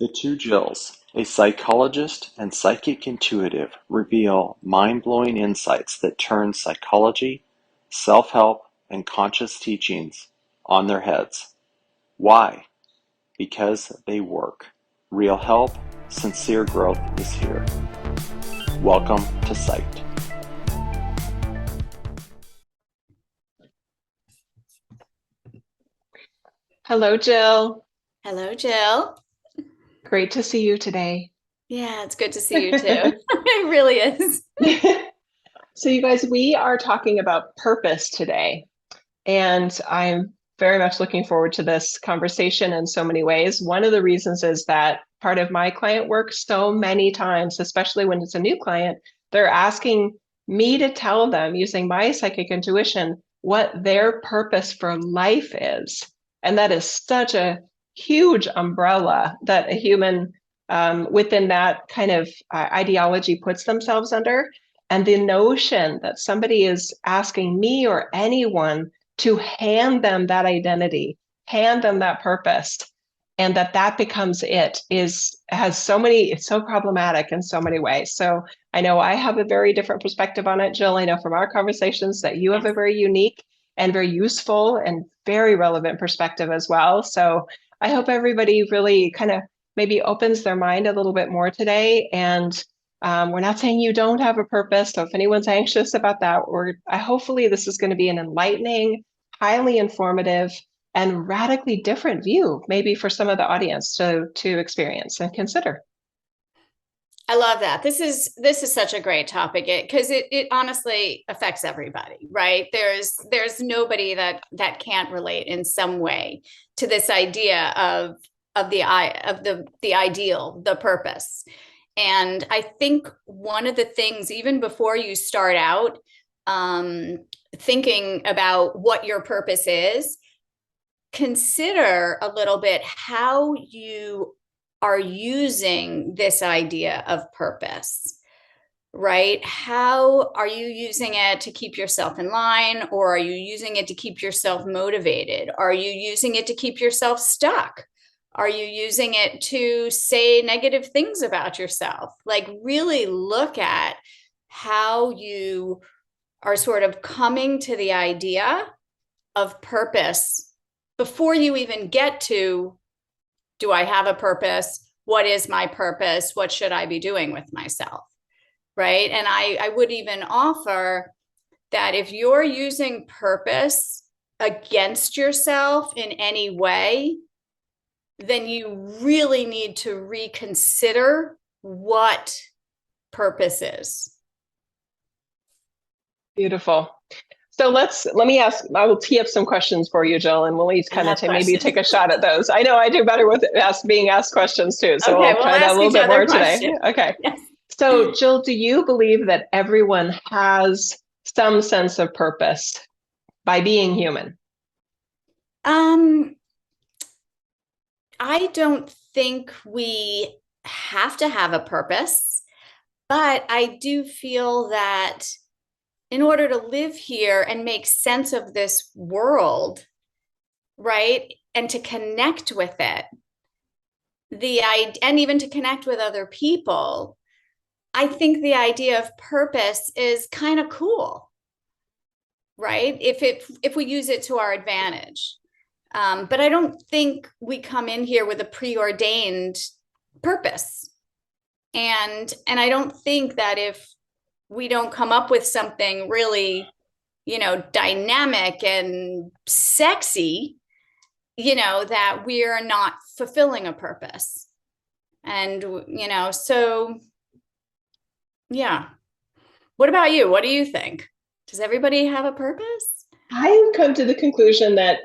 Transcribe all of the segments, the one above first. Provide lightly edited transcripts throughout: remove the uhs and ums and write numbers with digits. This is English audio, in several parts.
The two Jills, a psychologist and psychic intuitive, reveal mind-blowing insights that turn psychology, self-help, and conscious teachings on their heads. Why? Because they work. Real help, sincere growth is here. Welcome to Sight. Hello, Jill. Hello, Jill. Great to see you today. Yeah, it's good to see you too. It really is. So, you guys, we are talking about purpose today, and I'm very much looking forward to this conversation in so many ways. One of the reasons is that part of my client work, so many times, especially when it's a new client, they're asking me to tell them using my psychic intuition what their purpose for life is. And that is such a huge umbrella that a human within that kind of ideology puts themselves under. And the notion that somebody is asking me or anyone to hand them that identity, hand them that purpose, and that becomes it's so problematic in so many ways. So I know I have a very different perspective on it, Jill. I know from our conversations that you have a very unique and very useful and very relevant perspective as well. So I hope everybody really kind of maybe opens their mind a little bit more today. And we're not saying you don't have a purpose. So if anyone's anxious about that, hopefully this is going to be an enlightening, highly informative, and radically different view, maybe for some of the audience to experience and consider. I love that. This is such a great topic because it honestly affects everybody, right? There's nobody that can't relate in some way to this idea of the ideal, the purpose. And I think one of the things, even before you start out thinking about what your purpose is, consider a little bit how you are using this idea of purpose, right? How are you using it to keep yourself in line, or are you using it to keep yourself motivated? Are you using it to keep yourself stuck? Are you using it to say negative things about yourself? Like, really look at how you are sort of coming to the idea of purpose before you even get to, do I have a purpose? What is my purpose? What should I be doing with myself? Right. And I would even offer that if you're using purpose against yourself in any way, then you really need to reconsider what purpose is. Beautiful. So let me ask, I will tee up some questions for you, Jill, and we'll each kind of maybe take a shot at those. I know I do better with being asked questions too. So okay, we'll try that a little bit more today. Okay. Yes. So Jill, do you believe that everyone has some sense of purpose by being human? I don't think we have to have a purpose, but I do feel that in order to live here and make sense of this world, right, and to connect with it, and even to connect with other people, I think the idea of purpose is kind of cool, right? If we use it to our advantage. But I don't think we come in here with a preordained purpose. And I don't think that if we don't come up with something really, dynamic and sexy, that we're not fulfilling a purpose. And, so yeah. What about you? What do you think? Does everybody have a purpose? I have come to the conclusion that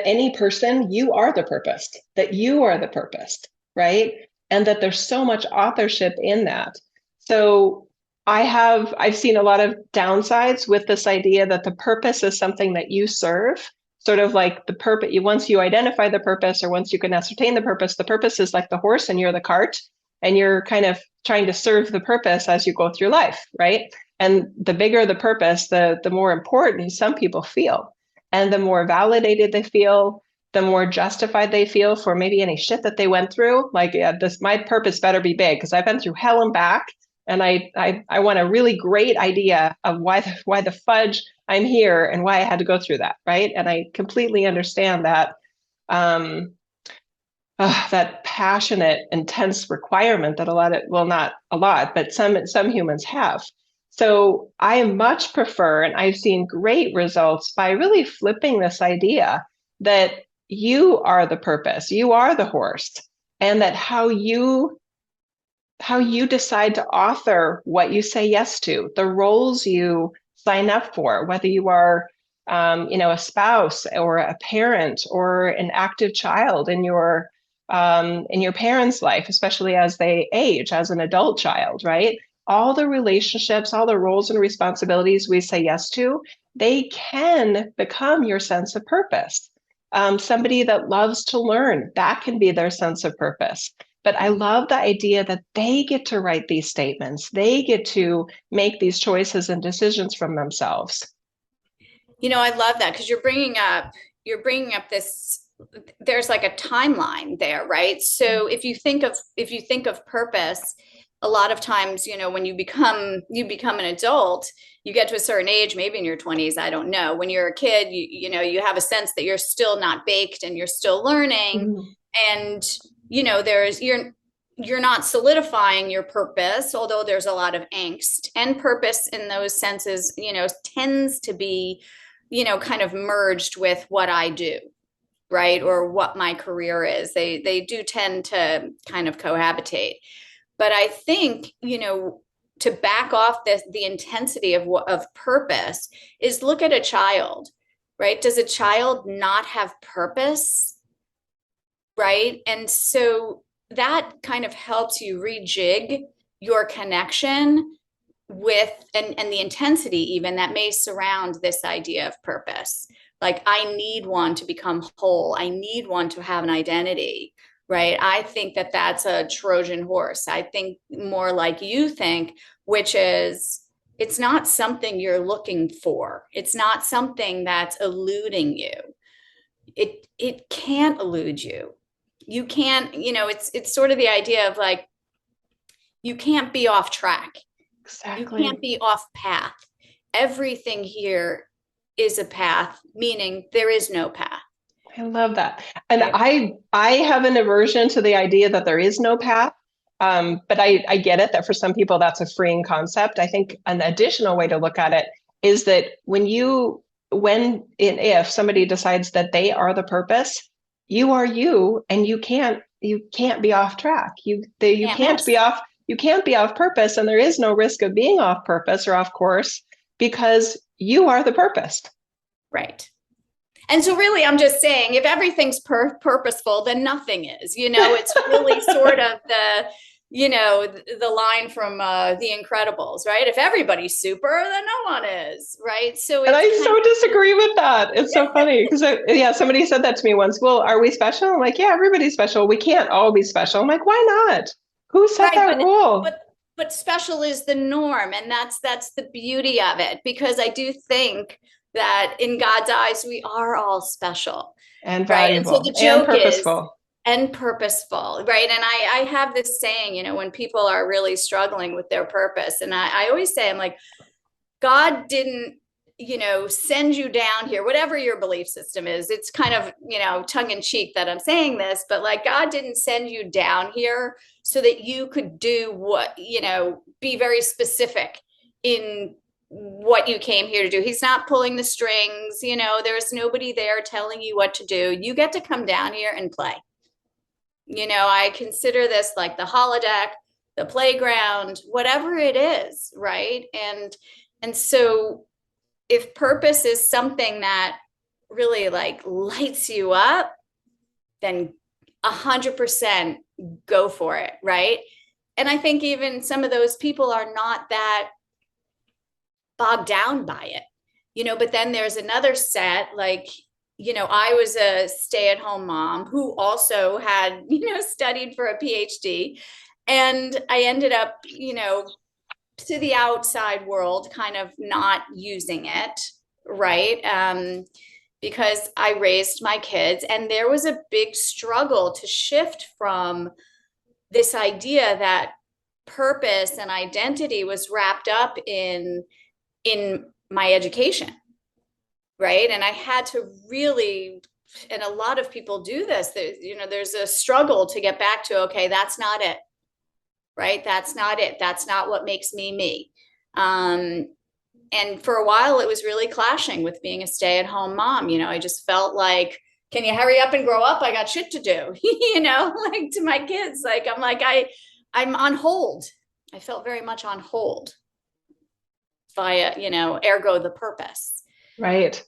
any person, you are the purpose, that you are the purpose, right? And that there's so much authorship in that. So I've seen a lot of downsides with this idea that the purpose is something that you serve, sort of like the purpose. Once you identify the purpose, or once you can ascertain the purpose is like the horse and you're the cart, and you're kind of trying to serve the purpose as you go through life, right? And the bigger the purpose, the more important some people feel, and the more validated they feel, the more justified they feel for maybe any shit that they went through. Like, yeah, my purpose better be big because I've been through hell and back, and I want a really great idea of why the fudge I'm here and why I had to go through that, right? And I completely understand that that passionate, intense requirement that not a lot, but some humans have. So I much prefer, and I've seen great results by really flipping this idea that you are the purpose, you are the horse, and that how you decide to author what you say yes to, the roles you sign up for, whether you are a spouse or a parent or an active child in your parents' life, especially as they age, as an adult child, right? All the relationships, all the roles and responsibilities we say yes to, they can become your sense of purpose. Somebody that loves to learn, that can be their sense of purpose. But I love the idea that they get to write these statements. They get to make these choices and decisions from themselves. I love that because you're bringing up this, there's like a timeline there, right? So if you think of purpose, a lot of times, when you become an adult, you get to a certain age, maybe in your 20s, I don't know. When you're a kid, you have a sense that you're still not baked and you're still learning. And you're not solidifying your purpose, although there's a lot of angst, and purpose in those senses, tends to be, kind of merged with what I do, right? Or what my career is. They do tend to kind of cohabitate. But I think, to back off the intensity of purpose is look at a child, right? Does a child not have purpose? Right. And so that kind of helps you rejig your connection with and the intensity even that may surround this idea of purpose. Like, I need one to become whole. I need one to have an identity, right? I think that that's a Trojan horse. I think more like you think, which is it's not something you're looking for. It's not something that's eluding you. It can't elude you. You can't, it's sort of the idea of like, you can't be off track. Exactly. You can't be off path. Everything here is a path, meaning there is no path. I love that. And I have an aversion to the idea that there is no path. But I get it that for some people that's a freeing concept. I think an additional way to look at it is that if somebody decides that they are the purpose, you are you, and you can't be off track. You can't be off purpose, and there is no risk of being off purpose or off course because you are the purpose. Right. And so really, I'm just saying, if everything's purposeful, then nothing is, it's really sort of the line from The Incredibles, right? If everybody's super, then no one is, right? So and I so disagree with that. It's so funny because somebody said that to me once. Well, are we special? I'm like, yeah, everybody's special. We can't all be special. I'm like, why not? Who set that rule? But special is the norm, and that's the beauty of it, because I do think that in God's eyes, we are all special and valuable, right? And so the joke and purposeful, right? And I have this saying, when people are really struggling with their purpose, and I always say, I'm like, God didn't, send you down here, whatever your belief system is. It's kind of, tongue in cheek that I'm saying this, but like, God didn't send you down here so that you could do what, be very specific in what you came here to do. He's not pulling the strings, there's nobody there telling you what to do. You get to come down here and play. I consider this like the holodeck, the playground, whatever it is, right? And so if purpose is something that really like lights you up, then 100% go for it, right? And I think even some of those people are not that bogged down by it, but then there's another set, like, I was a stay-at-home mom who also had, studied for a PhD, and I ended up, to the outside world kind of not using it, right? because I raised my kids, and there was a big struggle to shift from this idea that purpose and identity was wrapped up in my education, right? And I had to really, and a lot of people do this, there's a struggle to get back to, okay, that's not it, right? That's not it. That's not what makes me me. And for a while, it was really clashing with being a stay-at-home mom. I just felt like, can you hurry up and grow up? I got shit to do, like to my kids. Like, I'm on hold. I felt very much on hold via, ergo the purpose. Right.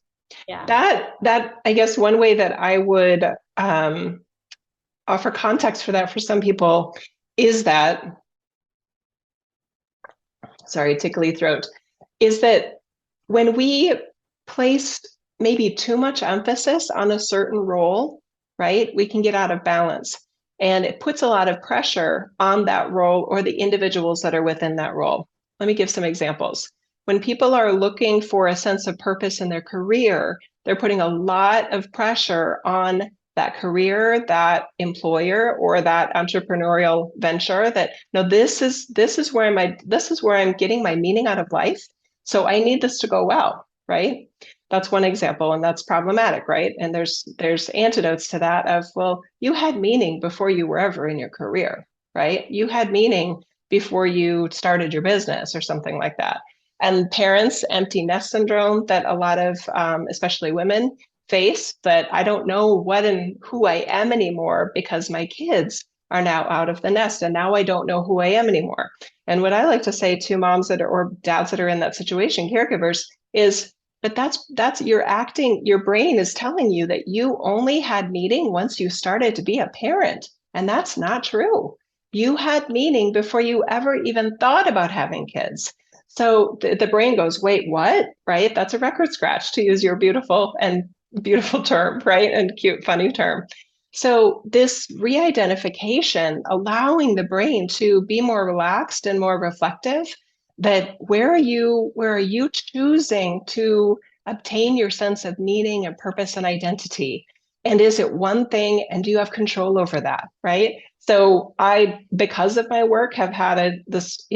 Yeah. That I guess one way that I would offer context for that for some people is that, sorry, tickly throat, is that when we place maybe too much emphasis on a certain role, right, we can get out of balance. And it puts a lot of pressure on that role or the individuals that are within that role. Let me give some examples. When people are looking for a sense of purpose in their career, they're putting a lot of pressure on that career, that employer, or that entrepreneurial venture. That no, this is where I'm getting my meaning out of life. So I need this to go well, right? That's one example, and that's problematic, right? And there's antidotes to that of, well, you had meaning before you were ever in your career, right? You had meaning before you started your business or something like that. And parents, empty nest syndrome that a lot of, especially women, face, that I don't know what and who I am anymore because my kids are now out of the nest, and now I don't know who I am anymore. And what I like to say to moms that are, or dads that are in that situation, caregivers, is, but that's your brain is telling you that you only had meaning once you started to be a parent. And that's not true. You had meaning before you ever even thought about having kids. So the brain goes, wait, what? Right? That's a record scratch, to use your beautiful term, right? And cute, funny term. So this re-identification, allowing the brain to be more relaxed and more reflective, that where are you choosing to obtain your sense of meaning and purpose and identity? And is it one thing, and do you have control over that, right? So I, because of my work, have had this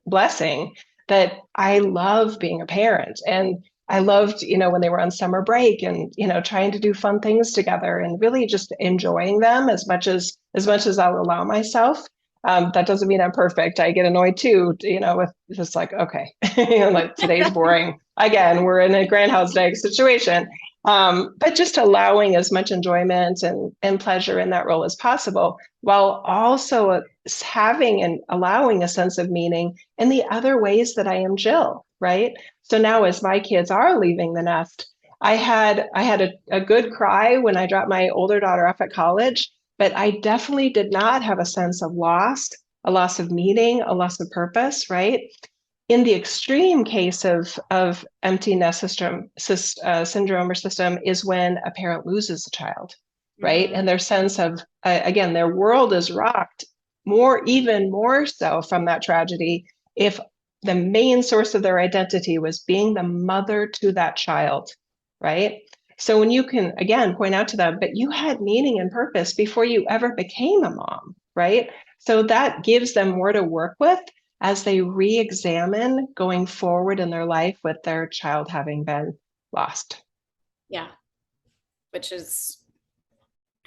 blessing that I love being a parent. And I loved, when they were on summer break and, trying to do fun things together and really just enjoying them as much as I'll allow myself. That doesn't mean I'm perfect. I get annoyed too, with just like, okay, like today's boring. Again, we're in a Groundhog's Day situation. But just allowing as much enjoyment and pleasure in that role as possible, while also having and allowing a sense of meaning in the other ways that I am Jill, right? So now as my kids are leaving the nest, I had a good cry when I dropped my older daughter off at college, but I definitely did not have a sense of a loss of meaning, a loss of purpose, right? In the extreme case of empty nest syndrome or system is when a parent loses a child, right? Mm-hmm. And their sense of, again, their world is rocked even more so from that tragedy if the main source of their identity was being the mother to that child, right? So when you can, again, point out to them, but you had meaning and purpose before you ever became a mom, right? So that gives them more to work with as they re-examine going forward in their life with their child having been lost. Yeah, which is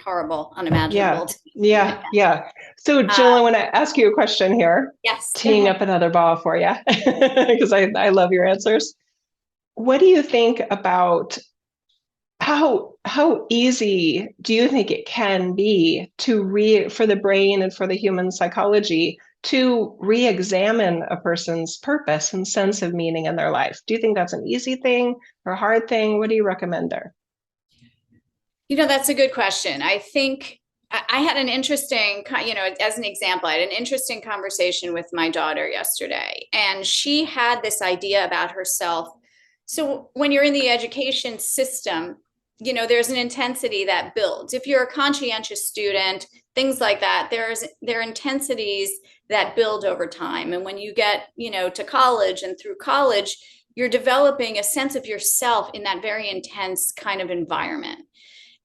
horrible, unimaginable. Yeah. So Jill, I want to ask you a question here. Yes. Teeing up another ball for you, because I love your answers. What do you think about how easy do you think it can be for the brain and for the human psychology to re-examine a person's purpose and sense of meaning in their life? Do you think that's an easy thing or a hard thing? What do you recommend there? That's a good question. I think I had an interesting, as an example, I had an interesting conversation with my daughter yesterday, and she had this idea about herself. So when you're in the education system, there's an intensity that builds. If you're a conscientious student, things like that, there are intensities that build over time. And when you get, to college and through college, You're developing a sense of yourself in that very intense kind of environment.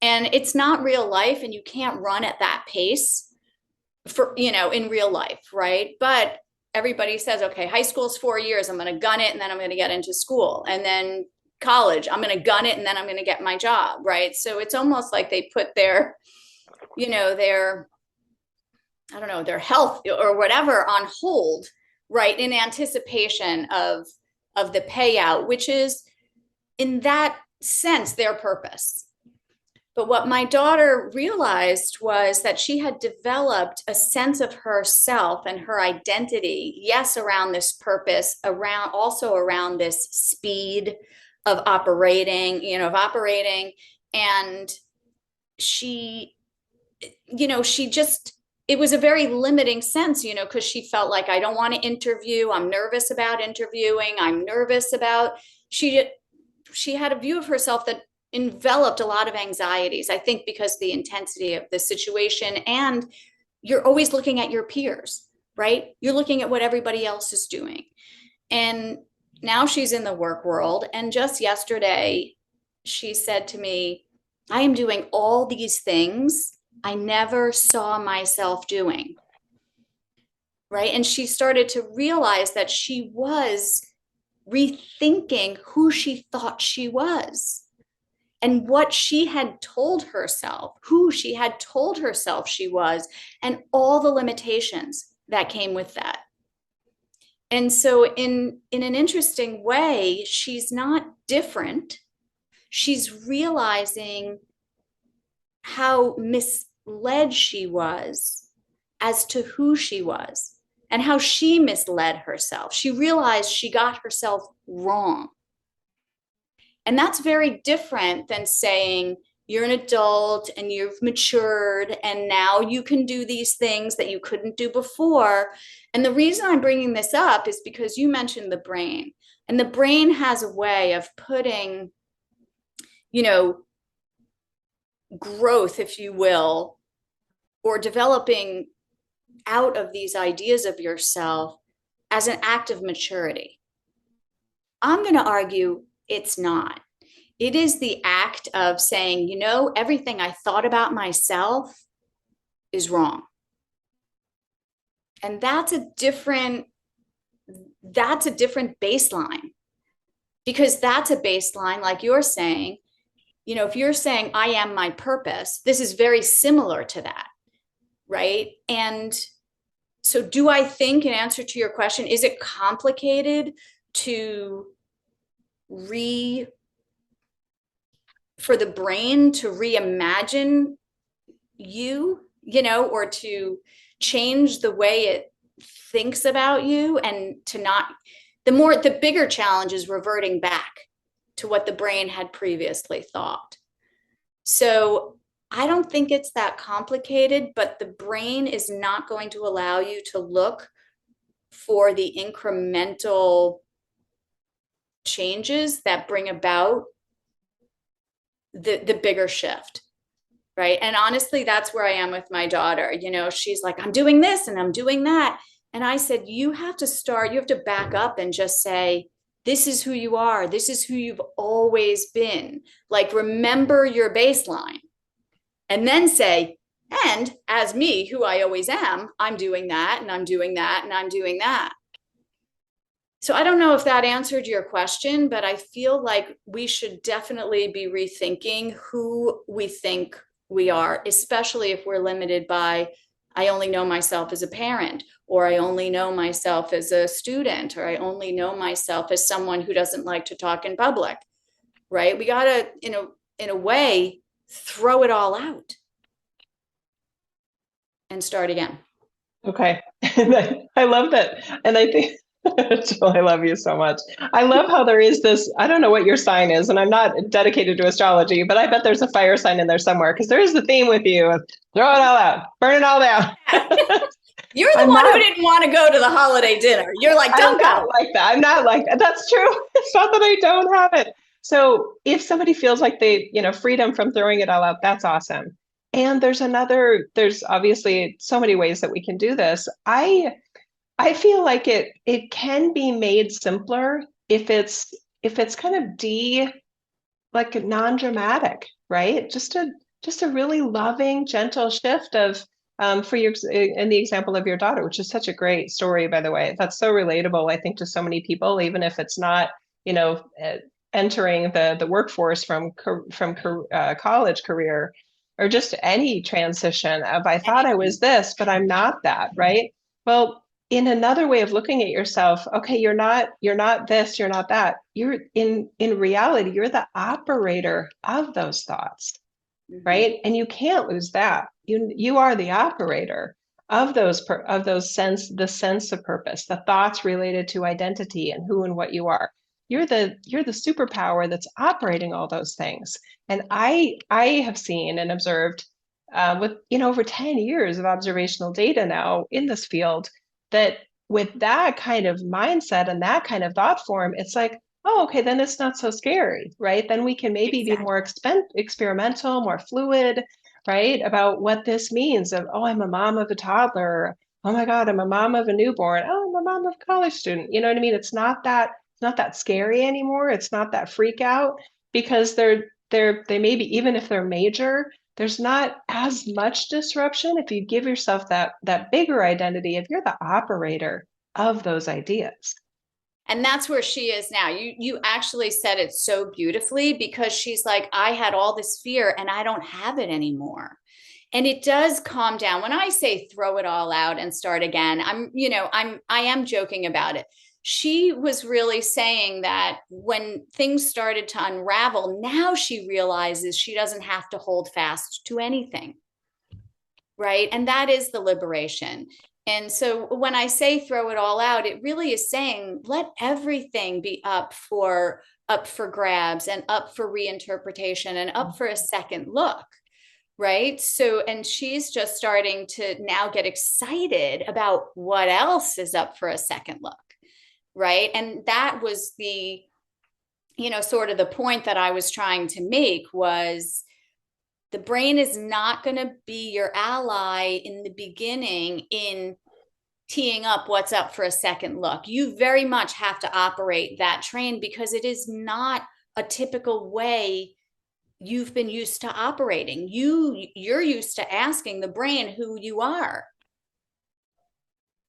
And it's not real life, and you can't run at that pace for, in real life, right? But everybody says, okay, high school's 4 years, I'm going to gun it, and then I'm going to get into school. And then college, I'm going to gun it, and then I'm going to get my job, right? So it's almost like they put their, their, I don't know, their health or whatever on hold, right, in anticipation of the payout, which is in that sense their purpose. But what my daughter realized was that she had developed a sense of herself and her identity, yes, around this purpose, also around this speed of operating. And she just, it was a very limiting sense, because she felt like, I don't want to interview. I'm nervous about interviewing. I'm nervous about, she had a view of herself that enveloped a lot of anxieties, I think, because the intensity of the situation. And you're always looking at your peers, right? You're looking at what everybody else is doing. And now she's in the work world. And just yesterday, she said to me, I am doing all these things I never saw myself doing, right? And she started to realize that she was rethinking who she thought she was and what she had told herself, who she had told herself she was, and all the limitations that came with that. And so in an interesting way, she's not different. She's realizing how misled she was as to who she was and how she misled herself. She realized she got herself wrong. And that's very different than saying you're an adult and you've matured and now you can do these things that you couldn't do before. And the reason I'm bringing this up is because you mentioned the brain, and the brain has a way of putting, growth, if you will, or developing out of these ideas of yourself as an act of maturity. I'm going to argue it's not. It is the act of saying, everything I thought about myself is wrong. And that's a different baseline, because that's a baseline, like you're saying, if you're saying I am my purpose, this is very similar to that, right? And so do I think, in answer to your question, is it complicated for the brain to reimagine you, or to change the way it thinks about you, and to not, the bigger challenge is reverting back to what the brain had previously thought. So I don't think it's that complicated, but the brain is not going to allow you to look for the incremental changes that bring about the bigger shift, right? And honestly, that's where I am with my daughter. She's like, I'm doing this and I'm doing that. And I said, you have to back up and just say, this is who you are. This is who you've always been. Like, remember your baseline. And then say, and as me, who I always am, I'm doing that, and I'm doing that, and I'm doing that. So I don't know if that answered your question, but I feel like we should definitely be rethinking who we think we are, especially if we're limited by, I only know myself as a parent, or I only know myself as a student, or I only know myself as someone who doesn't like to talk in public, right? We got to, in a way, throw it all out and start again. Okay. I love that. And I think, Jill, I love you so much. I love how there is this, I don't know what your sign is, and I'm not dedicated to astrology, but I bet there's a fire sign in there somewhere, because there is the theme with you of throw it all out, burn it all down. You're the one who didn't want to go to the holiday dinner. You're like, don't go. I'm not like that. I'm not like that. That's true. It's not that I don't have it. So if somebody feels like they, freedom from throwing it all out, that's awesome. And there's obviously so many ways that we can do this. I feel like it can be made simpler if it's if it's kind of like non-dramatic, right? Just a really loving, gentle shift of for your in the example of your daughter, which is such a great story, by the way. That's so relatable, I think, to so many people, even if it's not, entering the workforce from college career, or just any transition of I thought I was this, but I'm not that, right? Well, in another way of looking at yourself, okay, you're not this, you're not that. You're in reality, you're the operator of those thoughts, right? And you can't lose that. You are the operator of the sense of purpose, the thoughts related to identity and who and what you are. You're the superpower that's operating all those things. And I have seen and observed with over 10 years of observational data now in this field, that with that kind of mindset and that kind of thought form, it's like, oh, okay, then it's not so scary, right? Then we can maybe be more experimental, more fluid, right? About what this means of, oh, I'm a mom of a toddler. Oh my God, I'm a mom of a newborn. Oh, I'm a mom of a college student. You know what I mean? It's not that scary anymore. It's not that freak out, because they may be, even if they're major, there's not as much disruption if you give yourself that bigger identity if you're the operator of those ideas. And that's where she is now. You actually said it so beautifully, because she's like, I had all this fear and I don't have it anymore. And it does calm down. When I say throw it all out and start again, I am joking about it. She was really saying that when things started to unravel, now she realizes she doesn't have to hold fast to anything. Right? And that is the liberation. And so when I say throw it all out, it really is saying let everything be up for grabs and up for reinterpretation and up for a second look. Right. So, and she's just starting to now get excited about what else is up for a second look. Right. And that was the, sort of the point that I was trying to make was, the brain is not going to be your ally in the beginning in teeing up what's up for a second look. You very much have to operate that train, because it is not a typical way you've been used to operating. You're used to asking the brain who you are.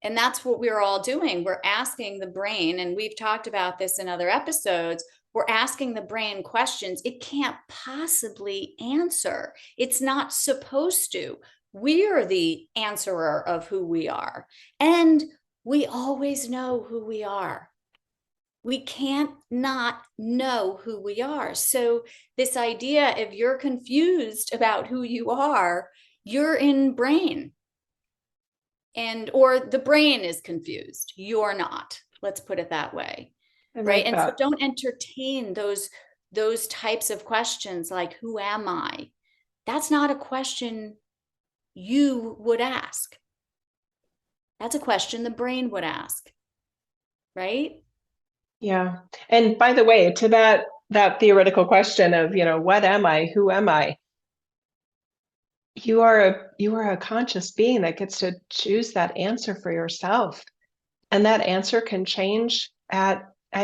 And that's what we're all doing. We're asking the brain, and we've talked about this in other episodes, we're asking the brain questions it can't possibly answer. It's not supposed to. We're the answerer of who we are. And we always know who we are. We can't not know who we are. So this idea, if you're confused about who you are, you're in brain. Or the brain is confused. You're not. Let's put it that way. Right. And so don't entertain those types of questions like, who am I? That's not a question you would ask. That's a question the brain would ask. Right. Yeah. And by the way, to that theoretical question of, what am I? Who am I? You are a conscious being that gets to choose that answer for yourself. And that answer can change at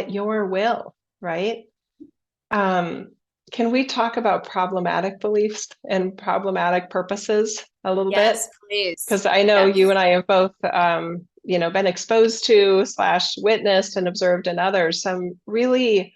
your will, right? Can we talk about problematic beliefs and problematic purposes a little bit? Yes, please. Because I know you and I have both, been exposed to / witnessed and observed in others some really,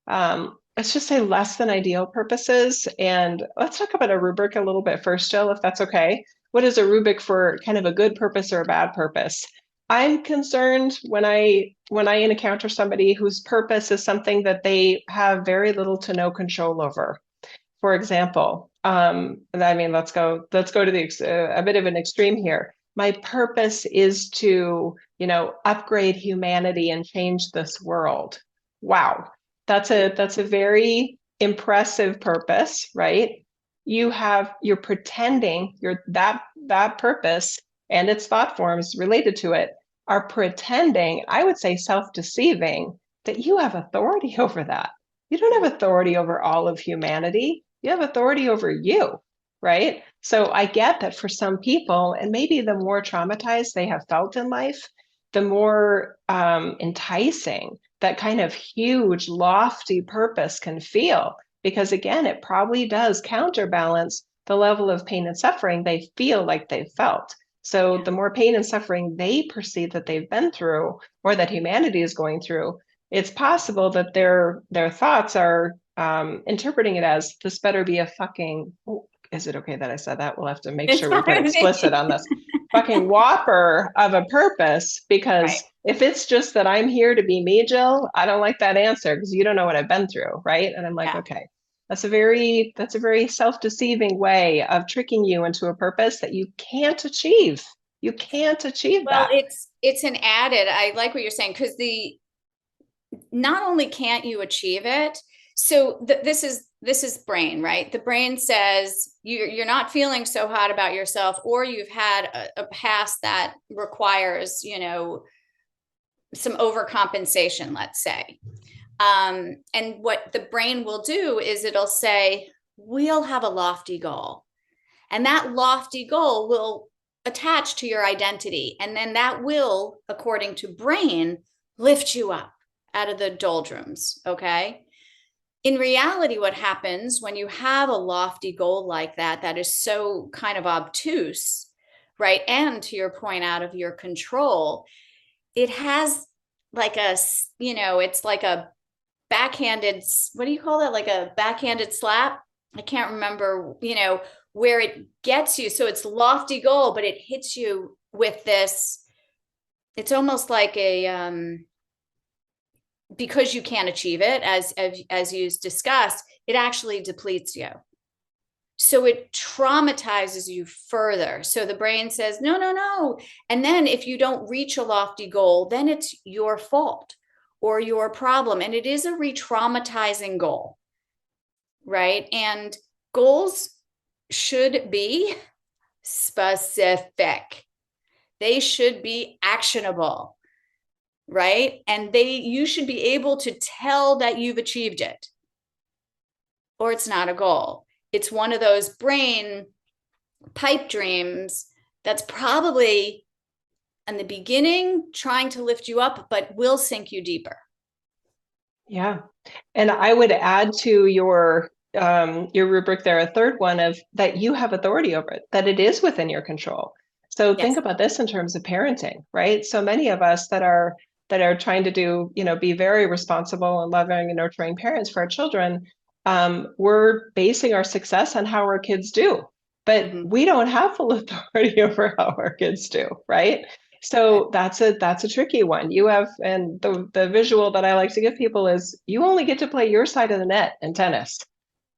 let's just say, less than ideal purposes. And let's talk about a rubric a little bit first, Jill, if that's okay. What is a rubric for kind of a good purpose or a bad purpose? I'm concerned when I encounter somebody whose purpose is something that they have very little to no control over. For example, let's go to a bit of an extreme here. My purpose is to, upgrade humanity and change this world. Wow, that's a very impressive purpose, right? You're pretending that purpose and its thought forms related to it are pretending, I would say self-deceiving, that you have authority over that. You don't have authority over all of humanity. You have authority over you, right? So I get that for some people, and maybe the more traumatized they have felt in life, the more enticing that kind of huge, lofty purpose can feel. Because again, it probably does counterbalance the level of pain and suffering they feel like they've felt. So the more pain and suffering they perceive that they've been through, or that humanity is going through, it's possible that their thoughts are interpreting it as, this better be a fucking, is it okay that I said that? We'll have to make sure we put explicit on this. Fucking whopper of a purpose, because if it's just that I'm here to be me, Jill, I don't like that answer because you don't know what I've been through, right? And I'm like, okay, that's a very self-deceiving way of tricking you into a purpose that you can't achieve. You can't achieve that. Well, it's an added, I like what you're saying, because not only can't you achieve it, so this is brain, right? The brain says you're not feeling so hot about yourself, or you've had a past that requires, some overcompensation, let's say. And what the brain will do is it'll say, we'll have a lofty goal. And that lofty goal will attach to your identity. And then that will, according to brain, lift you up out of the doldrums, okay? In reality, what happens when you have a lofty goal like that is so kind of obtuse, right? And to your point, out of your control, it has like it's like a backhanded, what do you call that? Like a backhanded slap? I can't remember, where it gets you. So it's lofty goal, but it hits you with this, it's almost like because you can't achieve it, as you discussed, it actually depletes you. So it traumatizes you further. So the brain says, no, no, no. And then if you don't reach a lofty goal, then it's your fault or your problem. And it is a re-traumatizing goal, right? And goals should be specific. They should be actionable, right? And you should be able to tell that you've achieved it, or it's not a goal. It's one of those brain pipe dreams that's probably in the beginning trying to lift you up, but will sink you deeper. Yeah. And I would add to your rubric there, a third one of that you have authority over it, that it is within your control. So think about this in terms of parenting, right? So many of us that are trying to do, be very responsible and loving and nurturing parents for our children, we're basing our success on how our kids do, but we don't have full authority over how our kids do, right? So that's a tricky one. You have, and the visual that I like to give people is you only get to play your side of the net in tennis.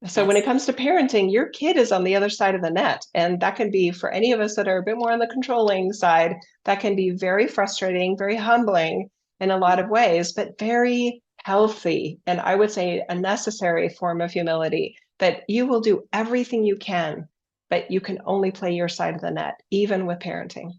So when it comes to parenting, your kid is on the other side of the net. And that can be, for any of us that are a bit more on the controlling side, that can be very frustrating, very humbling in a lot of ways, but very healthy. And I would say a necessary form of humility, that you will do everything you can, but you can only play your side of the net, even with parenting.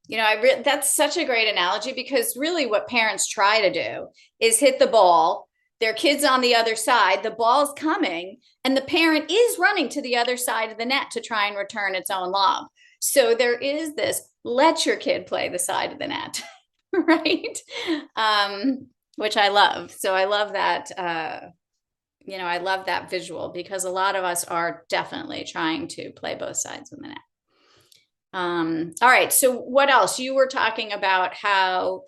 That's such a great analogy, because really what parents try to do is hit the ball. Their kid's on the other side, the ball's coming, and the parent is running to the other side of the net to try and return its own lob. So there is this, let your kid play the side of the net, right? Which I love. So I love that, I love that visual, because a lot of us are definitely trying to play both sides of the net. All right. So what else? You were talking about how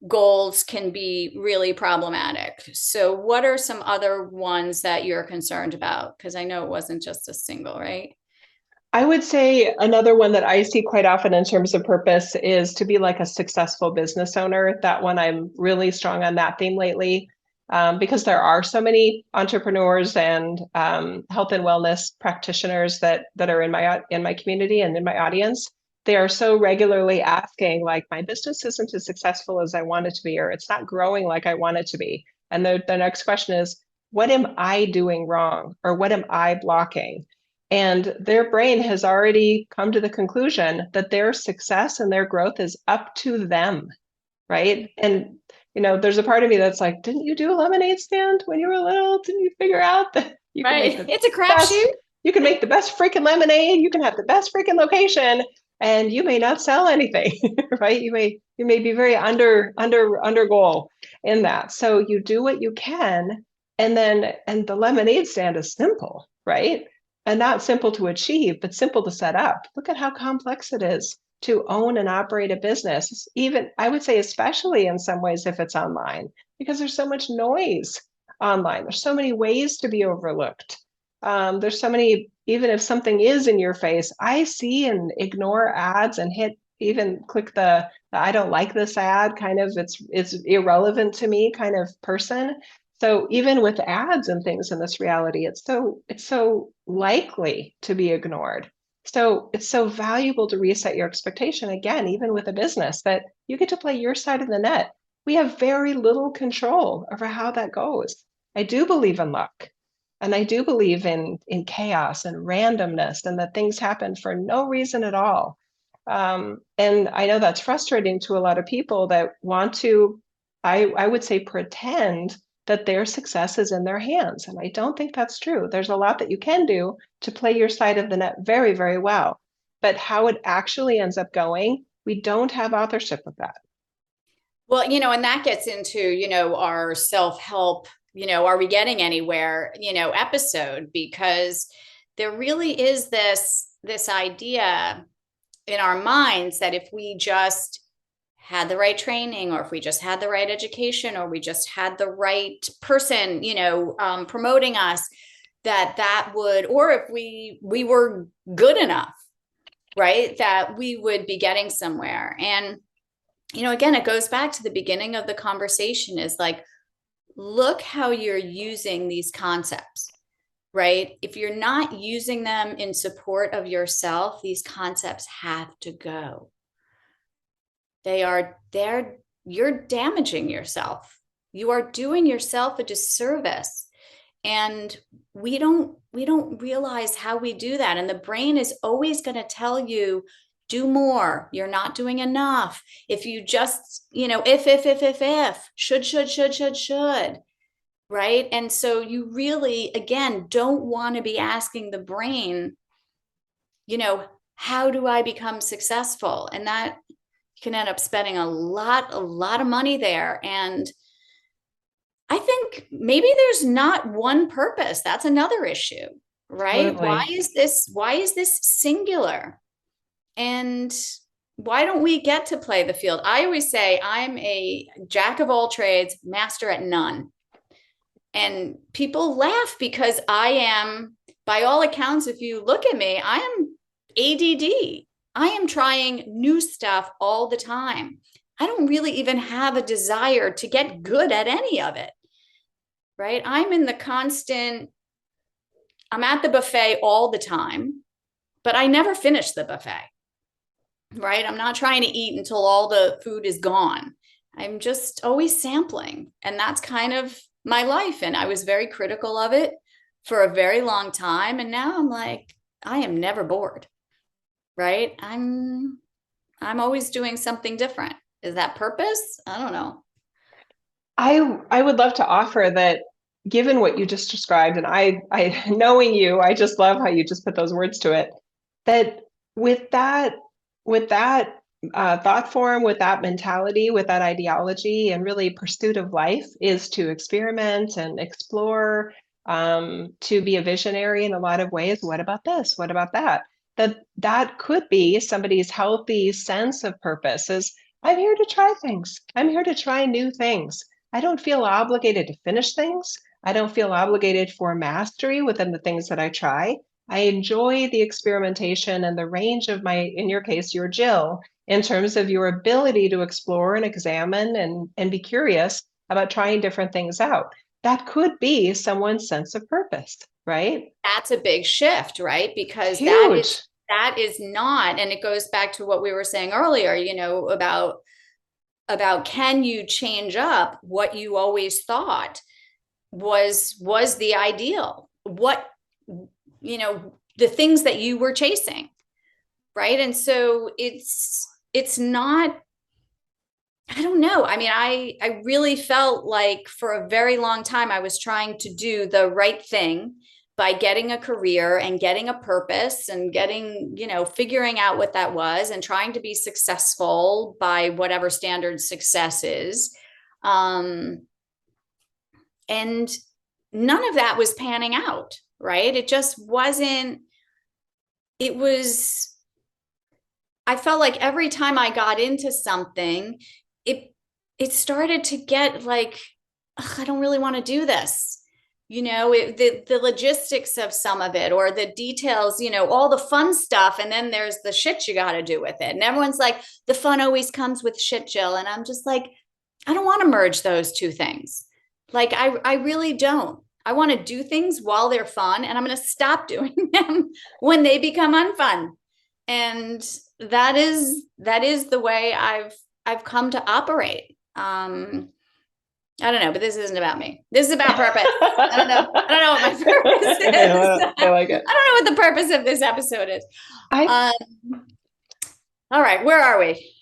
goals can be really problematic. So what are some other ones that you're concerned about? Because I know it wasn't just a single, right? I would say another one that I see quite often in terms of purpose is to be like a successful business owner. That one, I'm really strong on that theme lately, because there are so many entrepreneurs and health and wellness practitioners that are in my community and in my audience. They are so regularly asking, like, my business isn't as successful as I want it to be, or it's not growing like I want it to be. And the next question is, what am I doing wrong? Or what am I blocking? And their brain has already come to the conclusion that their success and their growth is up to them, right? And, there's a part of me that's like, didn't you do a lemonade stand when you were little? Didn't you figure out that you can make it's a crapshoot? You can make the best freaking lemonade. You can have the best freaking location, and you may not sell anything, right? You may You may be very under goal in that. So you do what you can, and the lemonade stand is simple, right? And not simple to achieve, but simple to set up. Look at how complex it is to own and operate a business. Even, I would say, especially in some ways if it's online, because there's so much noise online. There's so many ways to be overlooked. There's so many, even if something is in your face, I see and ignore ads and even click the I don't like this ad kind of, it's irrelevant to me kind of person. So even with ads and things in this reality, it's so likely to be ignored. So it's so valuable to reset your expectation again, even with a business, that you get to play your side of the net. We have very little control over how that goes. I do believe in luck. And I do believe in chaos and randomness, and that things happen for no reason at all. And I know that's frustrating to a lot of people that want to, I would say, pretend that their success is in their hands. And I don't think that's true. There's a lot that you can do to play your side of the net very, very well. But how it actually ends up going, we don't have authorship of that. Well, and that gets into, our self-help, are we getting anywhere, episode, because there really is this idea in our minds that if we just had the right training, or if we just had the right education, or we just had the right person, promoting us, that would, or if we were good enough, right, that we would be getting somewhere. And, again, it goes back to the beginning of the conversation, is like, look how you're using these concepts, right? If you're not using them in support of yourself, these concepts have to go. You're damaging yourself. You are doing yourself a disservice. And we don't realize how we do that. And the brain is always going to tell you, do more. You're not doing enough. If you just, if, should, right? And so you really, again, don't want to be asking the brain, how do I become successful? And that can end up spending a lot of money there. And I think maybe there's not one purpose. That's another issue, right? Totally. Why is this singular? And why don't we get to play the field? I always say I'm a jack of all trades, master at none. And people laugh because I am, by all accounts, if you look at me, I am ADD. I am trying new stuff all the time. I don't really even have a desire to get good at any of it, right? I'm at the buffet all the time, but I never finish the buffet, right? I'm not trying to eat until all the food is gone. I'm just always sampling. And that's kind of my life. And I was very critical of it for a very long time. And now I'm like, I am never bored, right? I'm always doing something different. Is that purpose? I don't know. I would love to offer that, given what you just described, and I knowing you, I just love how you just put those words to it, that with that thought form, with that mentality, with that ideology, and really pursuit of life is to experiment and explore, to be a visionary in a lot of ways. What about this? What about that? That could be somebody's healthy sense of purpose, is I'm here to try things. I'm here to try new things. I don't feel obligated to finish things. I don't feel obligated for mastery within the things that I try. I enjoy the experimentation and the range of in your case, your Jill, in terms of your ability to explore and examine and be curious about trying different things out. That could be someone's sense of purpose, right? That's a big shift, right? Because Huge. that is not, and it goes back to what we were saying earlier, about can you change up what you always thought was the ideal, what, the things that you were chasing, right? And so it's not, I don't know. I mean, I really felt like for a very long time I was trying to do the right thing, by getting a career and getting a purpose and getting, figuring out what that was and trying to be successful by whatever standard success is. And none of that was panning out, right? It just wasn't, I felt like every time I got into something, it started to get like, I don't really want to do this. The logistics of some of it, or the details, all the fun stuff. And then there's the shit you got to do with it. And everyone's like, the fun always comes with shit, Jill. And I'm just like, I don't want to merge those two things. Like, I really don't. I want to do things while they're fun, and I'm going to stop doing them when they become unfun. And that is the way I've come to operate. I don't know, but this isn't about me. This is about purpose. I don't know what my purpose is. I like it. I don't know what the purpose of this episode is. All right, where are we?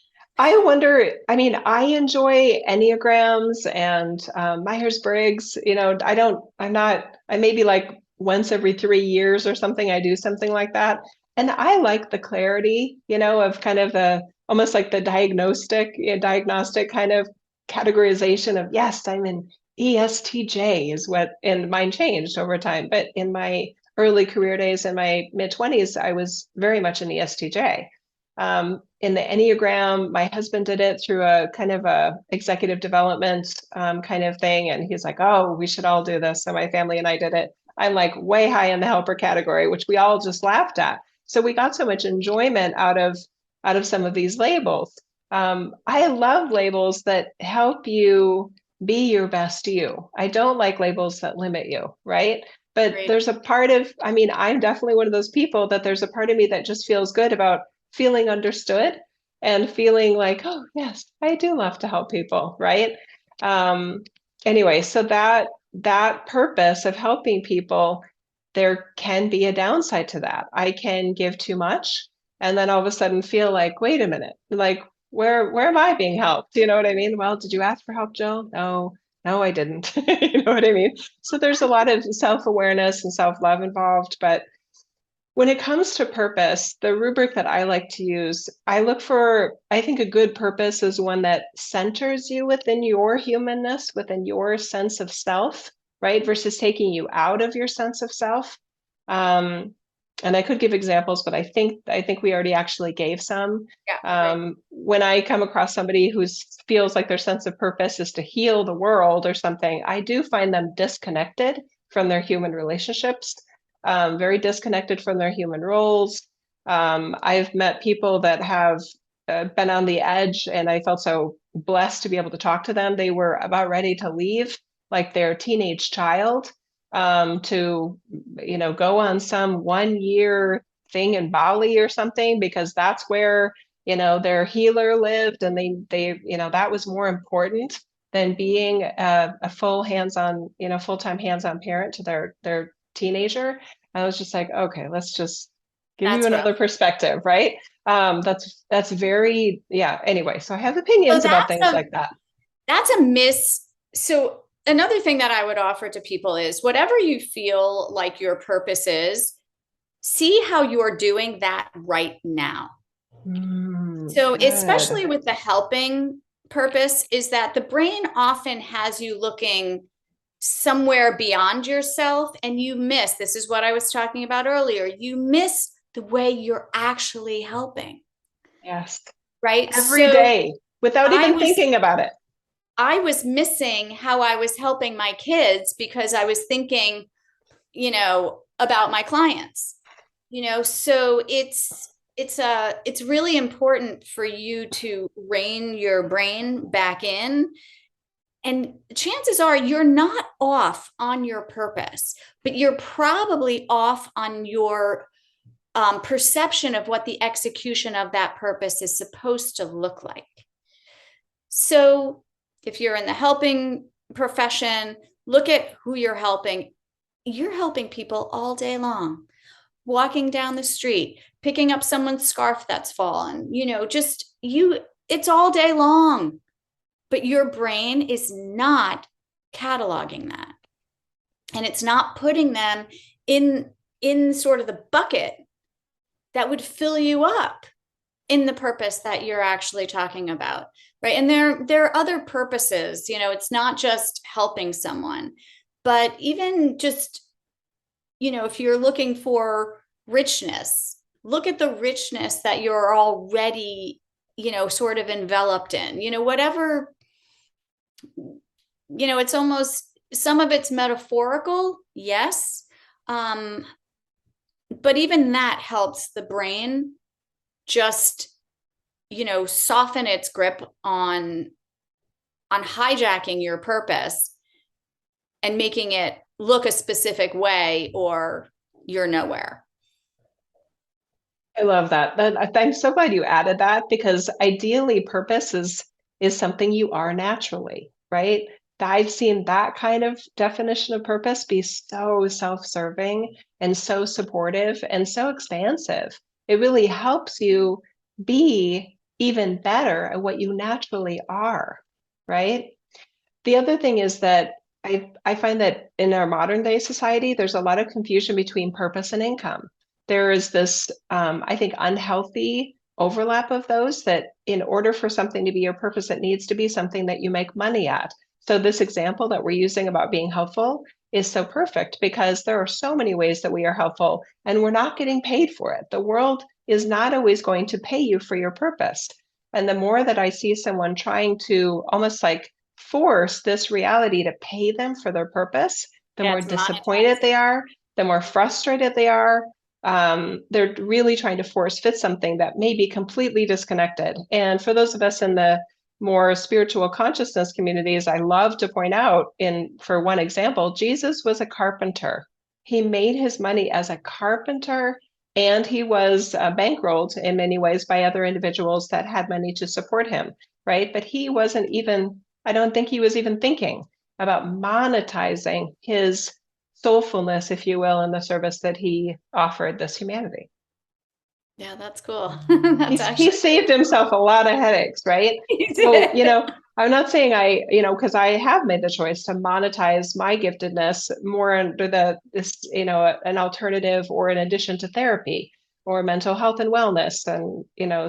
I wonder, I enjoy Enneagrams and Myers-Briggs. I maybe like once every 3 years or something, I do something like that. And I like the clarity, of kind of almost like the diagnostic kind of categorization of, yes, I'm an ESTJ is what, and mine changed over time. But in my early career days, in my mid-20s, I was very much an ESTJ. In the Enneagram, my husband did it through a kind of a executive development kind of thing. And he's like, oh, we should all do this. So my family and I did it. I'm like way high in the helper category, which we all just laughed at. So we got so much enjoyment out of some of these labels. I love labels that help you be your best you. I don't like labels that limit you, right? But Great. There's a part of, I'm definitely one of those people that there's a part of me that just feels good about feeling understood and feeling like, oh, yes, I do love to help people, right? Anyway, so that purpose of helping people, there can be a downside to that. I can give too much and then all of a sudden feel like, wait a minute, like, where am I being helped? You know what I mean? Well, did you ask for help, Jill? No, I didn't. You know what I mean? So there's a lot of self-awareness and self-love involved. But when it comes to purpose, the rubric that I like to use, I think a good purpose is one that centers you within your humanness, within your sense of self, right? Versus taking you out of your sense of self. And I could give examples, but I think we already actually gave some. Yeah, right. When I come across somebody who feels like their sense of purpose is to heal the world or something, I do find them disconnected from their human relationships, very disconnected from their human roles. I've met people that have been on the edge, and I felt so blessed to be able to talk to them. They were about ready to leave, like their teenage child, to go on some 1 year thing in Bali or something, because that's where their healer lived, and they that was more important than being a full-time hands-on parent to their teenager. I was just like, okay, let's just give you another perspective, right? That's very, yeah. Anyway, so I have opinions about things like that. That's a miss. So another thing that I would offer to people is, whatever you feel like your purpose is, see how you're doing that right now. So Good. especially with the helping purpose, is that the brain often has you looking somewhere beyond yourself, and you miss, this is what I was talking about earlier, you miss the way you're actually helping. Yes. Right? Every day, without even thinking about it. I was missing how I was helping my kids because I was thinking, about my clients, so it's really important for you to rein your brain back in. And chances are you're not off on your purpose, but you're probably off on your perception of what the execution of that purpose is supposed to look like. So if you're in the helping profession, look at who you're helping. You're helping people all day long, walking down the street, picking up someone's scarf that's fallen, it's all day long. But your brain is not cataloging that. And it's not putting them in sort of the bucket that would fill you up in the purpose that you're actually talking about, right? And there are other purposes, you know, it's not just helping someone, but even just, you know, if you're looking for richness, look at the richness that you're already, you know, sort of enveloped in, you know, whatever, you know, it's almost, some of it's metaphorical, yes. But even that helps the brain just, you know, soften its grip on hijacking your purpose and making it look a specific way, or you're nowhere. I love that. I'm so glad you added that, because ideally purpose is something you are naturally, right? I've seen that kind of definition of purpose be so self-serving and so supportive and so expansive. It really helps you be even better at what you naturally are, right? The other thing is that I find that in our modern day society, there's a lot of confusion between purpose and income. There is this, I think, unhealthy overlap of those, that in order for something to be your purpose, it needs to be something that you make money at. So this example that we're using about being helpful is so perfect, because there are so many ways that we are helpful and we're not getting paid for it. The world is not always going to pay you for your purpose. And the more that I see someone trying to almost like force this reality to pay them for their purpose, the more disappointed they are, the more frustrated they are. They're really trying to force fit something that may be completely disconnected. And for those of us in the more spiritual consciousness communities, I love to point out, for one example, Jesus was a carpenter. He made his money as a carpenter, and he was bankrolled in many ways by other individuals that had money to support him, right? But he wasn't even, I don't think he was even thinking about monetizing his soulfulness, if you will, in the service that he offered this humanity. Yeah, that's cool. He saved himself a lot of headaches, right? So, you know, I'm not saying because I have made the choice to monetize my giftedness more under this, you know, an alternative or in addition to therapy or mental health and wellness and, you know,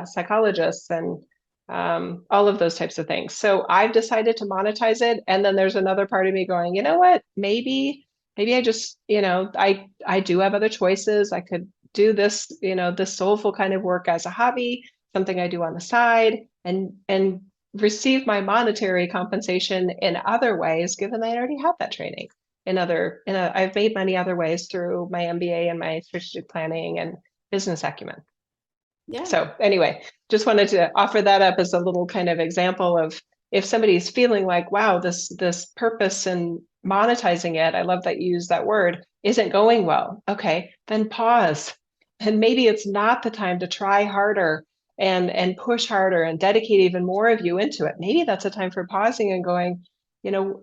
psychologists and all of those types of things. So I've decided to monetize it. And then there's another part of me going, you know what, maybe I just, you know, I do have other choices. I could do this, you know, this soulful kind of work as a hobby, something I do on the side, and receive my monetary compensation in other ways, given that I already have that training I've made money other ways through my MBA and my strategic planning and business acumen. Yeah. So anyway, just wanted to offer that up as a little kind of example of, if somebody's feeling like, wow, this purpose and monetizing it, I love that you use that word, isn't going well. Okay, then pause. And maybe it's not the time to try harder and push harder and dedicate even more of you into it. Maybe that's a time for pausing and going, you know,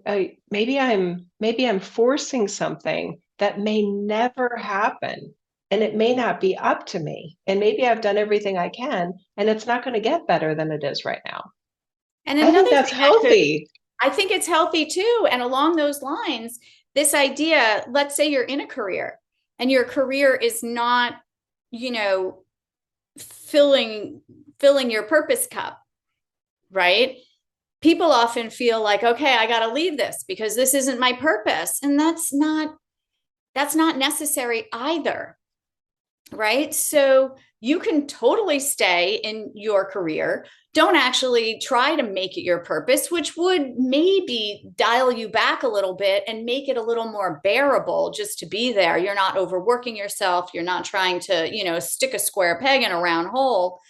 maybe I'm forcing something that may never happen. And it may not be up to me. And maybe I've done everything I can, and it's not going to get better than it is right now. And I think that's healthy. I think it's healthy too. And along those lines, this idea, let's say you're in a career and your career is not, you know, filling your purpose cup, right? People often feel like, okay, I got to leave this because this isn't my purpose. And that's not necessary either. Right? So you can totally stay in your career. Don't actually try to make it your purpose, which would maybe dial you back a little bit and make it a little more bearable just to be there. You're not overworking yourself. You're not trying to, you know, stick a square peg in a round hole.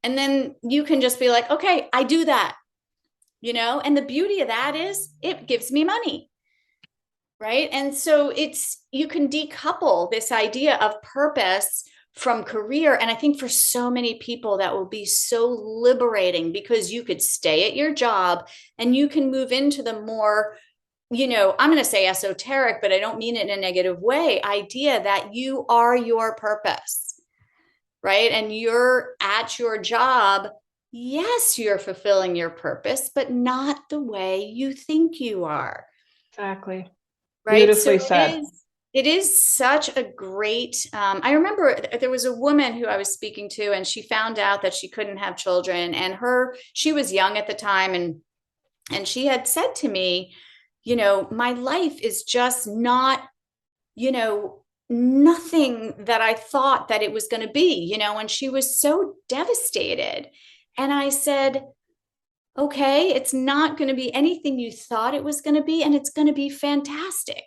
And then you can just be like, okay, I do that, you know, and the beauty of that is it gives me money. Right. And so you can decouple this idea of purpose from career. And I think for so many people that will be so liberating, because you could stay at your job and you can move into the more, you know, I'm going to say esoteric, but I don't mean it in a negative way, idea that you are your purpose. Right. And you're at your job. Yes, you're fulfilling your purpose, but not the way you think you are. Exactly. Right. Beautifully so said. It is such a great, I remember there was a woman who I was speaking to, and she found out that she couldn't have children, and she was young at the time. And she had said to me, my life is just not, nothing that I thought that it was going to be, and she was so devastated. And I said, okay, it's not going to be anything you thought it was going to be, and it's going to be fantastic.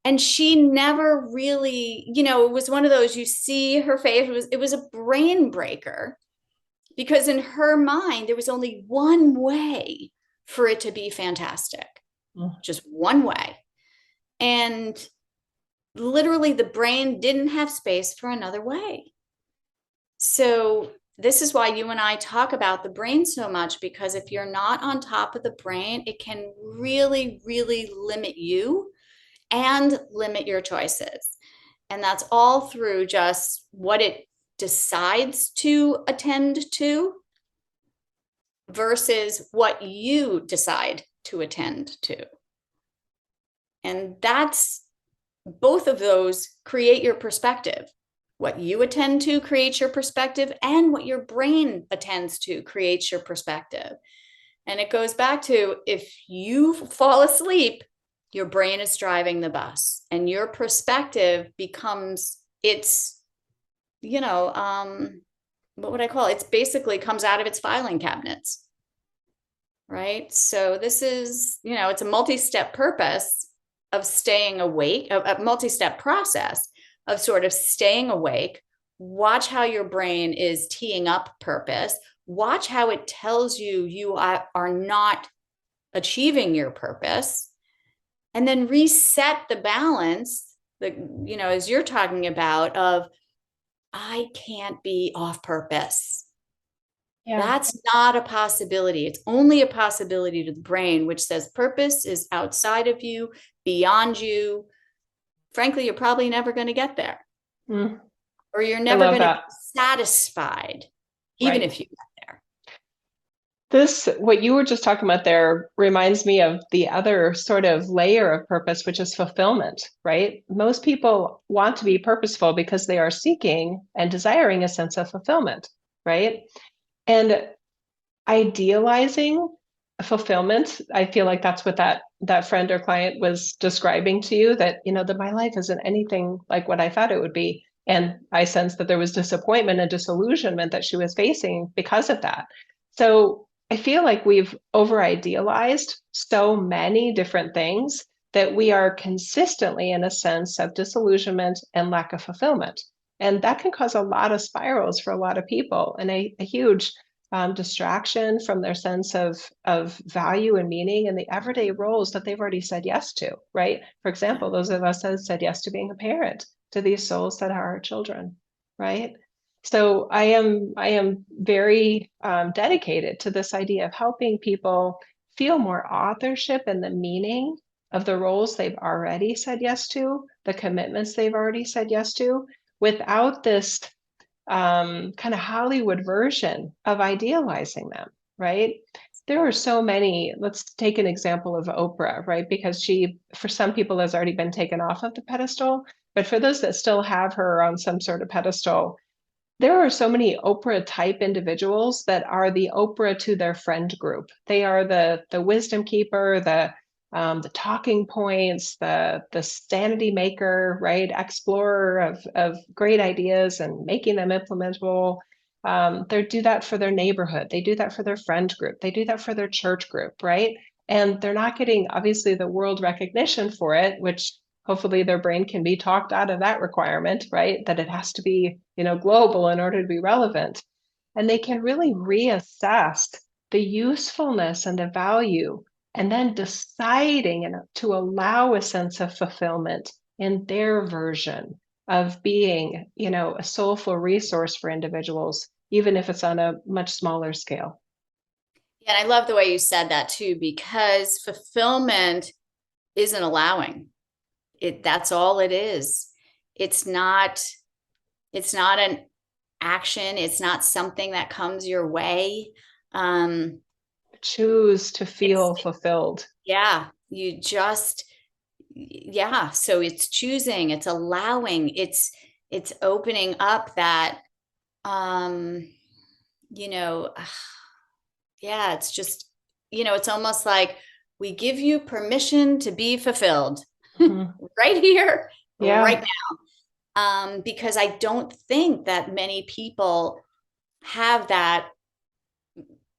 And she never really, it was one of those, you see her face, it was a brain breaker, because in her mind, there was only one way for it to be fantastic, just one way. And literally the brain didn't have space for another way. So this is why you and I talk about the brain so much, because if you're not on top of the brain, it can really, really limit you and limit your choices. And that's all through just what it decides to attend to versus what you decide to attend to. And both of those create your perspective. What you attend to creates your perspective, and what your brain attends to creates your perspective. And it goes back to, if you fall asleep, your brain is driving the bus, and your perspective becomes what would I call it? It's basically comes out of its filing cabinets, right? So this is, it's a multi-step purpose of staying awake, a multi-step process of sort of staying awake. Watch how your brain is teeing up purpose. Watch how it tells you are not achieving your purpose. And then reset the balance, as you're talking about, of I can't be off purpose. Yeah. That's not a possibility. It's only a possibility to the brain, which says purpose is outside of you, beyond you. Frankly, you're probably never going to get there. Or you're never going to be satisfied, even if you get there. What you were just talking about there reminds me of the other sort of layer of purpose, which is fulfillment, right? Most people want to be purposeful because they are seeking and desiring a sense of fulfillment, right? And idealizing fulfillment, I feel like that's what that friend or client was describing to you, that, that my life isn't anything like what I thought it would be. And I sensed that there was disappointment and disillusionment that she was facing because of that. So I feel like we've over-idealized so many different things that we are consistently in a sense of disillusionment and lack of fulfillment. And that can cause a lot of spirals for a lot of people, and a huge distraction from their sense of value and meaning in the everyday roles that they've already said yes to, right? For example, those of us that said yes to being a parent to these souls that are our children, right? So I am very dedicated to this idea of helping people feel more authorship in the meaning of the roles they've already said yes to, the commitments they've already said yes to, without this kind of Hollywood version of idealizing them, right? There are so many. Let's take an example of Oprah, right? Because she, for some people, has already been taken off of the pedestal. But for those that still have her on some sort of pedestal, there are so many Oprah type individuals that are the Oprah to their friend group. They are the wisdom keeper, the talking points, the sanity maker, right? Explorer of great ideas and making them implementable. They do that for their neighborhood. They do that for their friend group. They do that for their church group, right? And they're not getting, obviously, the world recognition for it, which hopefully their brain can be talked out of that requirement, right? That it has to be, global in order to be relevant. And they can really reassess the usefulness and the value, and then deciding to allow a sense of fulfillment in their version of being, a soulful resource for individuals, even if it's on a much smaller scale. Yeah, and I love the way you said that too, because fulfillment isn't allowing. That's all it is. It's not an action. It's not something that comes your way. Choose to feel fulfilled. Yeah, you just yeah, so it's choosing, it's allowing, it's opening up that, you know, yeah, it's just, it's almost like we give you permission to be fulfilled right here, right Yeah. now. Because I don't think that many people have that,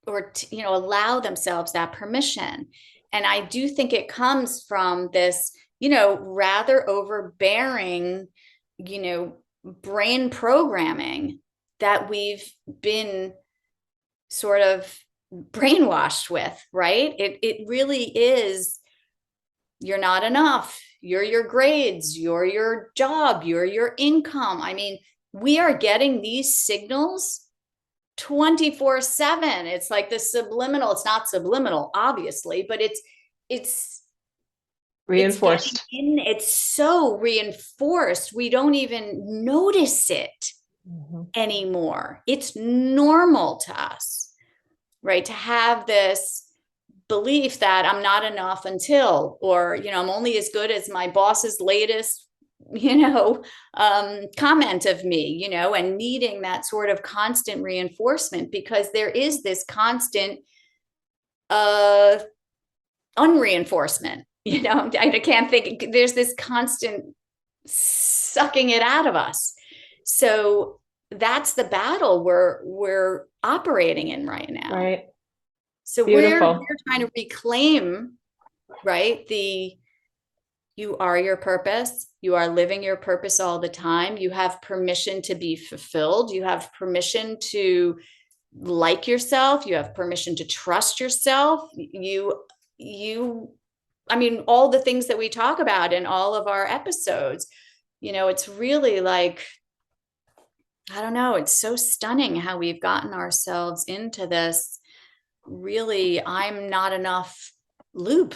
or allow themselves that permission. And I do think it comes from this, rather overbearing, brain programming that we've been sort of brainwashed with, right? It really is, you're not enough, you're your grades, you're your job, you're your income. I mean, we are getting these signals 24/7. It's like the subliminal, it's not subliminal, obviously, but it's getting Reinforced. in, it's so reinforced, we don't even notice it anymore. It's normal to us, right? To have this belief that I'm not enough until, or, I'm only as good as my boss's latest, comment of me, and needing that sort of constant reinforcement, because there is this constant unreinforcement, I can't think, there's this constant sucking it out of us. So that's the battle we're operating in right now. Right. So Beautiful. we're trying to reclaim, right? You are your purpose. You are living your purpose all the time. You have permission to be fulfilled. You have permission to like yourself. You have permission to trust yourself. I mean, all the things that we talk about in all of our episodes, it's really like, I don't know, it's so stunning how we've gotten ourselves into this really I'm not enough loop.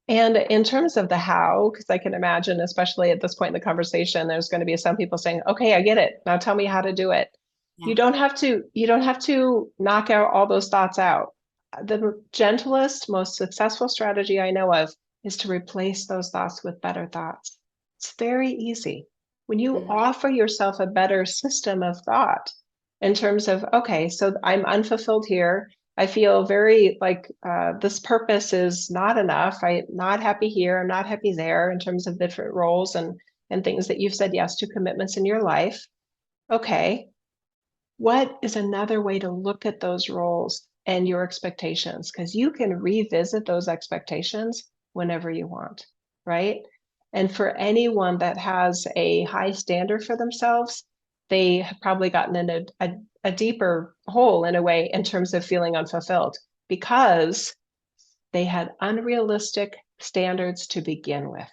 And in terms of the how, because I can imagine, especially at this point in the conversation, there's going to be some people saying, okay, I get it. Now tell me how to do it. Yeah. You don't have to knock out all those thoughts out. The gentlest, most successful strategy I know of is to replace those thoughts with better thoughts. It's very easy. When you offer yourself a better system of thought in terms of, okay, so I'm unfulfilled here. I feel very like this purpose is not enough. I'm not happy here. I'm not happy there in terms of different roles and things that you've said yes to, commitments in your life. Okay, what is another way to look at those roles and your expectations? Because you can revisit those expectations whenever you want, right? And for anyone that has a high standard for themselves, they have probably gotten in a deeper hole in a way in terms of feeling unfulfilled because they had unrealistic standards to begin with.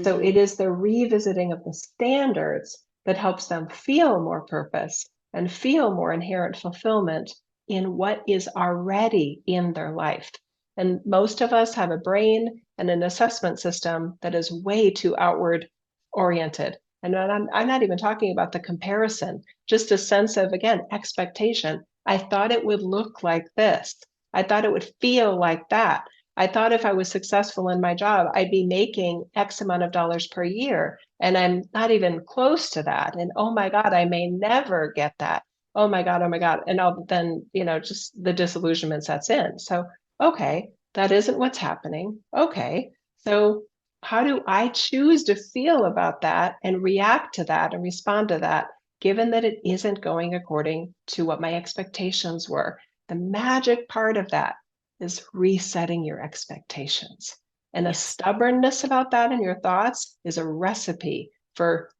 So it is the revisiting of the standards that helps them feel more purpose and feel more inherent fulfillment in what is already in their life. And most of us have a brain and an assessment system that is way too outward oriented. And I'm not even talking about the comparison, just a sense of, again, expectation. I thought it would look like this. I thought it would feel like that. I thought if I was successful in my job, I'd be making X amount of dollars per year. And I'm not even close to that. And oh my God, I may never get that. Oh my God, oh my God. And then, just the disillusionment sets in. So, okay, that isn't what's happening. Okay. So how do I choose to feel about that and react to that and respond to that, given that it isn't going according to what my expectations were? The magic part of that is resetting your expectations. And a stubbornness about that in your thoughts is a recipe for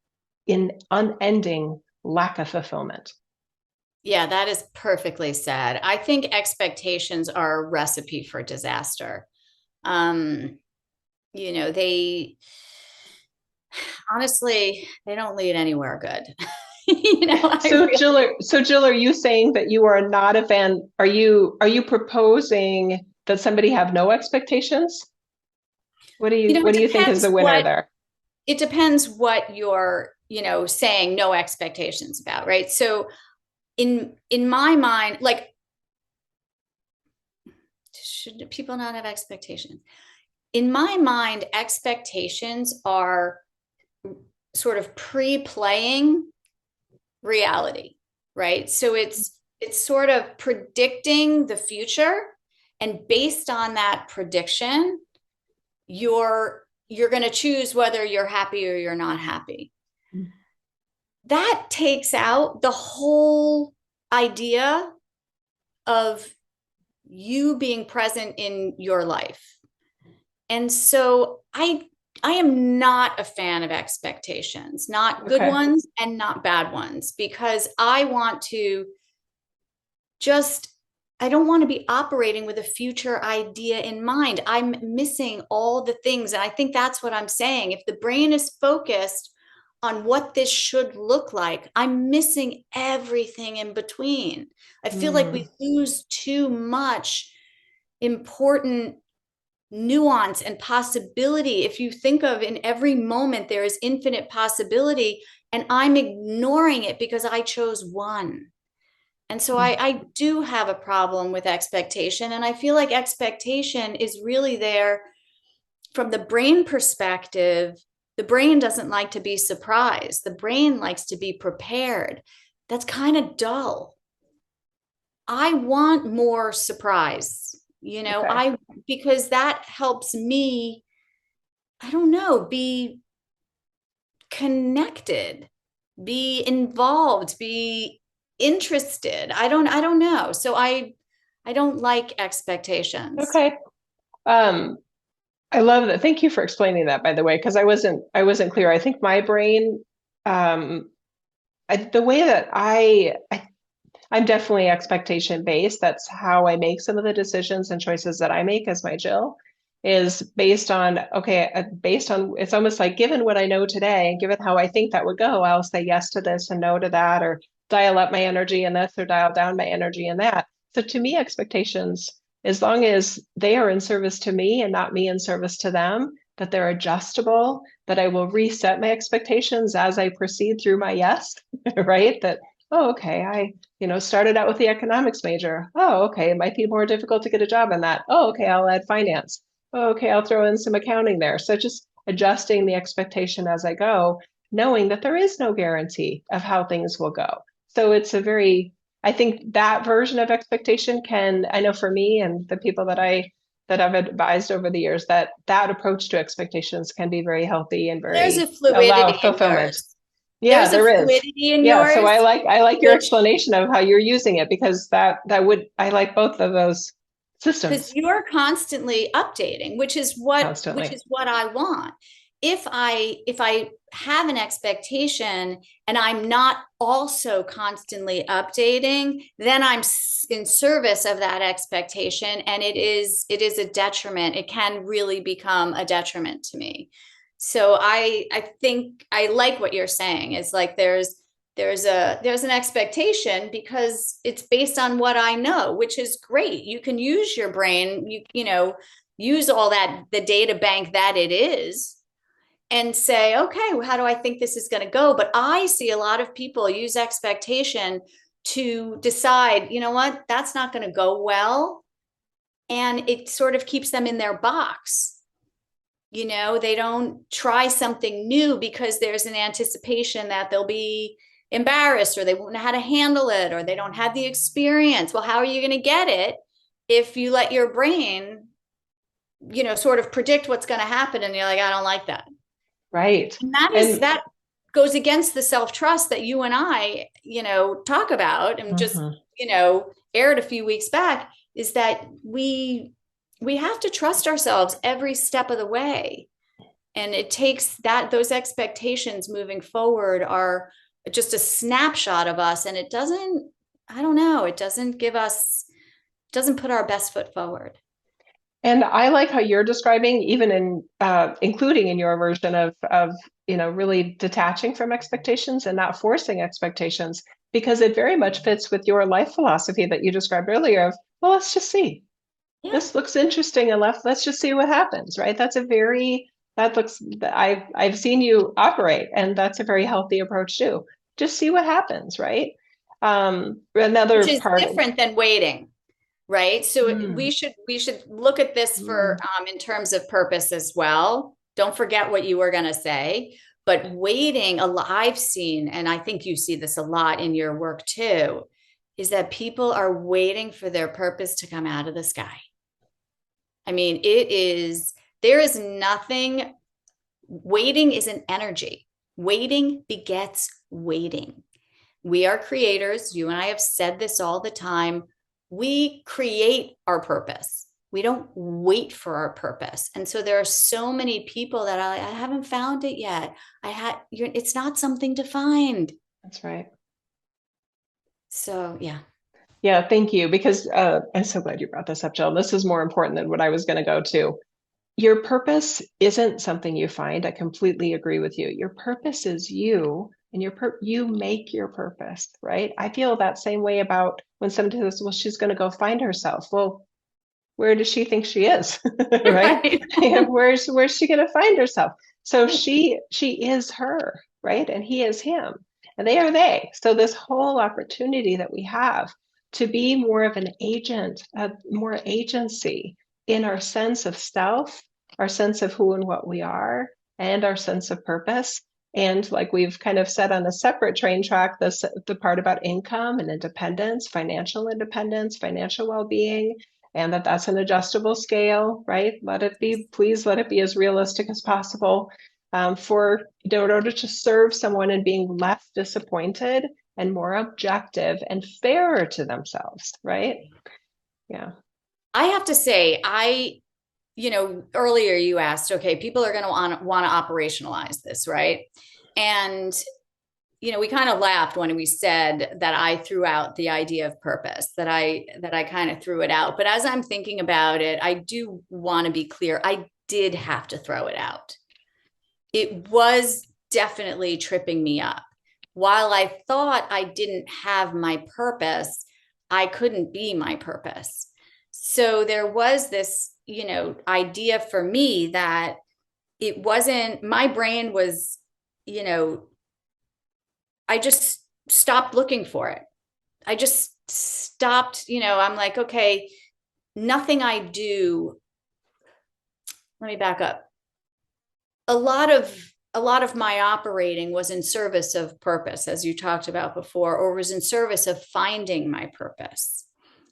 unending lack of fulfillment. Yeah, that is perfectly said. I think expectations are a recipe for disaster. They honestly, they don't lead anywhere good. Jill, are you saying that you are not a fan? Are you proposing that somebody have no expectations? What do you think is the winner there? It depends what you're, saying no expectations about, right? So in my mind, like, should people not have expectations? in my mind, expectations are sort of pre-playing reality, right? So it's sort of predicting the future, and based on that prediction, you're going to choose whether you're happy or you're not happy. That takes out the whole idea of you being present in your life. And so I am not a fan of expectations, not good ones and not bad ones, because I don't want to be operating with a future idea in mind. I'm missing all the things. And I think that's what I'm saying. If the brain is focused on what this should look like, I'm missing everything in between. I feel like we lose too much important nuance and possibility. If you think of, in every moment, there is infinite possibility, and I'm ignoring it because I chose one. And so I do have a problem with expectation. And I feel like expectation is really there from the brain perspective. The brain doesn't like to be surprised. The brain likes to be prepared. That's kind of dull. I want more surprise, because that helps me, I don't know, be connected, be involved, be interested. I don't know. So I don't like expectations. Okay. I love that. Thank you for explaining that, by the way, because I wasn't clear. I think my brain, the way that I'm definitely expectation based. That's how I make some of the decisions and choices that I make as my Jill, is based on, it's almost like, given what I know today, given how I think that would go, I'll say yes to this and no to that, or dial up my energy in this or dial down my energy in that. So to me, expectations, as long as they are in service to me and not me in service to them, that they're adjustable, that I will reset my expectations as I proceed through my yes, right? That, oh, okay, I started out with the economics major. Oh, okay, it might be more difficult to get a job in that. Oh, okay, I'll add finance. Oh, okay, I'll throw in some accounting there. So just adjusting the expectation as I go, knowing that there is no guarantee of how things will go. So it's I think that version of expectation I know for me and the people that I've advised over the years, that approach to expectations can be very healthy and There's a allow fluidity fulfillment. in Yeah, There's a fluidity in yours. So I like your explanation of how you're using it, because I like both of those systems. Because you're constantly updating, which is what I want. If I have an expectation and I'm not also constantly updating, then I'm in service of that expectation, and it is a detriment. It can really become a detriment to me. So I think I like what you're saying. It's like there's an expectation because it's based on what I know, which is great. You can use your brain, use all that, the data bank that it is, and say, okay, well, how do I think this is going to go? But I see a lot of people use expectation to decide, you know what, that's not going to go well. And it sort of keeps them in their box. They don't try something new because there's an anticipation that they'll be embarrassed, or they won't know how to handle it, or they don't have the experience. Well, how are you going to get it if you let your brain, sort of predict what's going to happen, and you're like, I don't like that. Right. And that goes against the self-trust that you and I, talk about, and just, aired a few weeks back, is that we have to trust ourselves every step of the way. And it takes those expectations moving forward are just a snapshot of us. And it doesn't put our best foot forward. And I like how you're describing, even including in your version of really detaching from expectations and not forcing expectations, because it very much fits with your life philosophy that you described earlier of, well, let's just see. Yeah. This looks interesting enough. Let's just see what happens, right? I've seen you operate, and that's a very healthy approach too. Just see what happens, right? Which is different than waiting. right? So Mm. we should look at this for Mm. in terms of purpose as well. Don't forget what you were going to say. But waiting, I've seen, and I think you see this a lot in your work too, is that people are waiting for their purpose to come out of the sky. I mean, there is nothing, waiting is an energy. Waiting begets waiting. We are creators. You and I have said this all the time. We create our purpose. We don't wait for our purpose. And so there are so many people that I haven't found it yet. It's not something to find. That's right. So, yeah. Yeah, thank you. Because I'm so glad you brought this up, Jill. This is more important than what I was going to go to. Your purpose isn't something you find. I completely agree with you. Your purpose is you, and you make your purpose, right? I feel that same way about when somebody says, well, she's going to go find herself. Well, where does she think she is? Right? Right. Where's she going to find herself? So she is her, right? And he is him, and they are they. So this whole opportunity that we have to be more of an agent, more agency in our sense of self, our sense of who and what we are, and our sense of purpose. And like we've kind of said on a separate train track, the part about income and independence, financial well-being, and that's an adjustable scale, right? Please let it be as realistic as possible, in order to serve someone and being less disappointed and more objective and fairer to themselves, right? Yeah. I have to say, earlier you asked, okay, people are going to want to operationalize this, right? And we kind of laughed when we said that I threw out the idea of purpose, that I kind of threw it out. But as I'm thinking about it, I do want to be clear. I did have to throw it out. It was definitely tripping me up. While I thought I didn't have my purpose, I couldn't be my purpose. So there was this, idea for me that it wasn't, my brain was, I just stopped looking for it. I just stopped, I'm like, okay, nothing I do. Let me back up. A lot of my operating was in service of purpose, as you talked about before, or was in service of finding my purpose.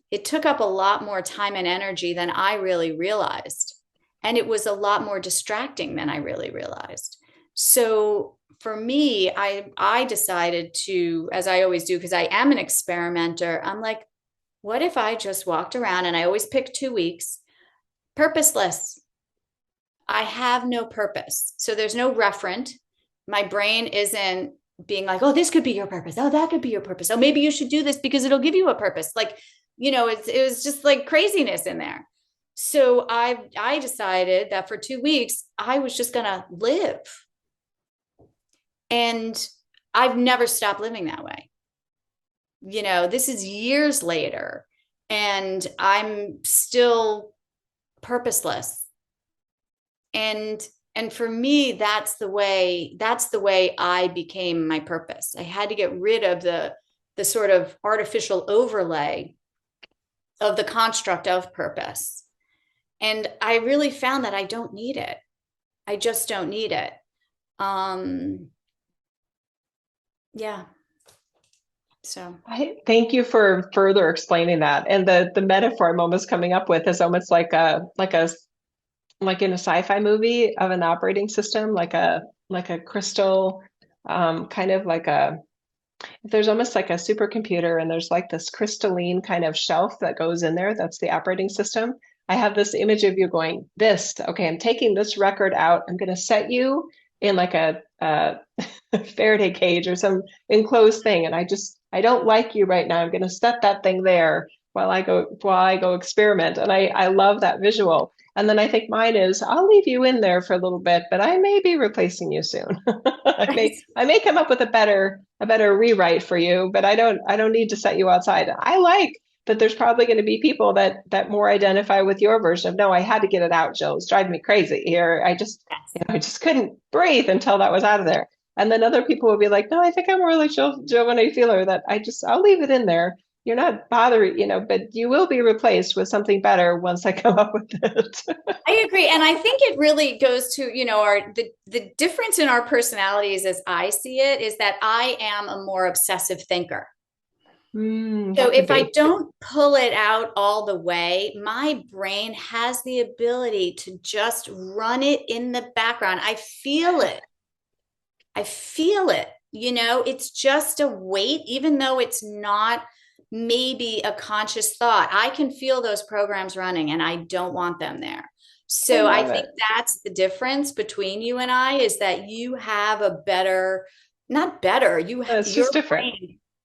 It took up a lot more time and energy than I really realized. And it was a lot more distracting than I really realized. So for me, I decided to, as I always do, because I am an experimenter, I'm like, what if I just walked around, and I always pick 2 weeks, purposeless? I have no purpose. So there's no referent. My brain isn't being like, oh, this could be your purpose. Oh, that could be your purpose. Oh, maybe you should do this because it'll give you a purpose. Like, it was just like craziness in there. So I decided that for 2 weeks, I was just going to live. And I've never stopped living that way. This is years later, and I'm still purposeless. And for me, that's the way I became my purpose. I had to get rid of the sort of artificial overlay of the construct of purpose. And I really found that I don't need it. I just don't need it. Yeah. So I thank you for further explaining that. And the metaphor I'm almost coming up with is almost like in a sci-fi movie of an operating system, like a crystal, kind of like there's almost like a supercomputer, and there's like this crystalline kind of shelf that goes in there. That's the operating system. I have this image of you going, okay, I'm taking this record out. I'm going to set you in like a Faraday cage or some enclosed thing. And I don't like you right now. I'm going to set that thing there while I go experiment. And I love that visual. And then I think mine is, I'll leave you in there for a little bit, but I may be replacing you soon. I may come up with a better rewrite for you, but I don't need to set you outside. I like that there's probably going to be people that more identify with your version of, no, I had to get it out, Jill. It's driving me crazy here. I just couldn't breathe until that was out of there. And then other people will be like, no, I think I'm more like Jill when I feel her, that I'll leave it in there. you're not bothering, but you will be replaced with something better once I come up with it. I agree. And I think it really goes to, the difference in our personalities as I see it is that I am a more obsessive thinker. So if I don't pull it out all the way, my brain has the ability to just run it in the background. I feel it. It's just a weight, even though it's not maybe a conscious thought. I can feel those programs running and I don't want them there. So I think that's the difference between you and I, is that you have a better, not better, it's just different.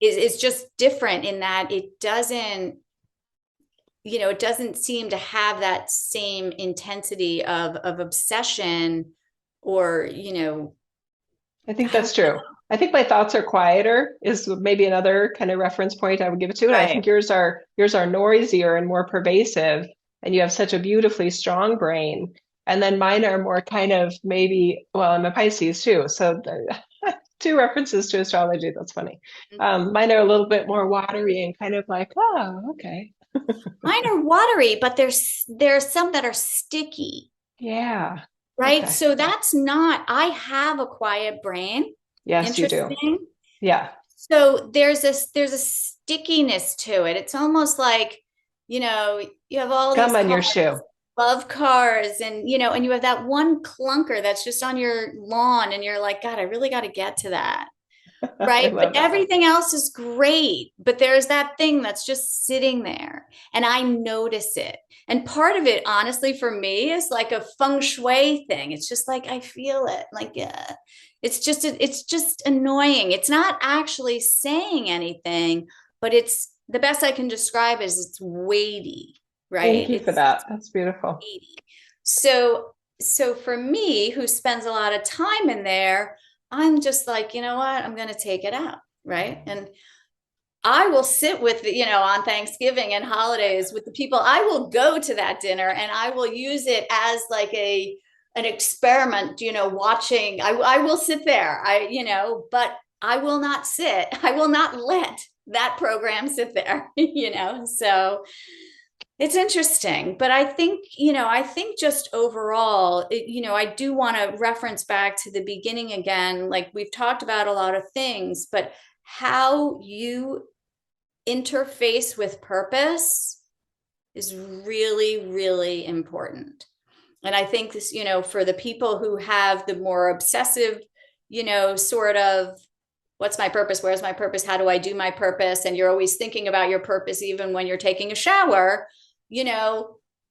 Is just different in that it doesn't seem to have that same intensity of obsession or, I think that's true. I think my thoughts are quieter is maybe another kind of reference point I would give it to. And I think yours are noisier and more pervasive, and you have such a beautifully strong brain. And then mine are more kind of maybe, well, I'm a Pisces too. So two references to astrology. That's funny. Mine are a little bit more watery and kind of like, oh, okay. Mine are watery, but there's some that are sticky. Yeah. Right. Okay. So that's not, I have a quiet brain. Yes, you do. Yeah. So there's a stickiness to it. It's almost like, you have all gum these on your shoe. Love cars and, and you have that one clunker that's just on your lawn and you're like, God, I really got to get to that. Right. But everything else is great. But there's that thing that's just sitting there and I notice it. And part of it, honestly, for me is like a feng shui thing. It's just like, I feel it. Like, yeah, it's just annoying. It's not actually saying anything, but it's the best I can describe is it's weighty. Right. Thank you for that. That's beautiful. So for me, who spends a lot of time in there, I'm just like, you know what? I'm going to take it out. Right. And I will sit with, on Thanksgiving and holidays with the people. I will go to that dinner and I will use it as like an experiment, watching. I will sit there, but I will not sit. I will not let that program sit there, so it's interesting, but I think just overall, I do want to reference back to the beginning again. Like we've talked about a lot of things, but how you interface with purpose is really, really important. And I think this, for the people who have the more obsessive, sort of, what's my purpose? Where's my purpose? How do I do my purpose? And you're always thinking about your purpose, even when you're taking a shower,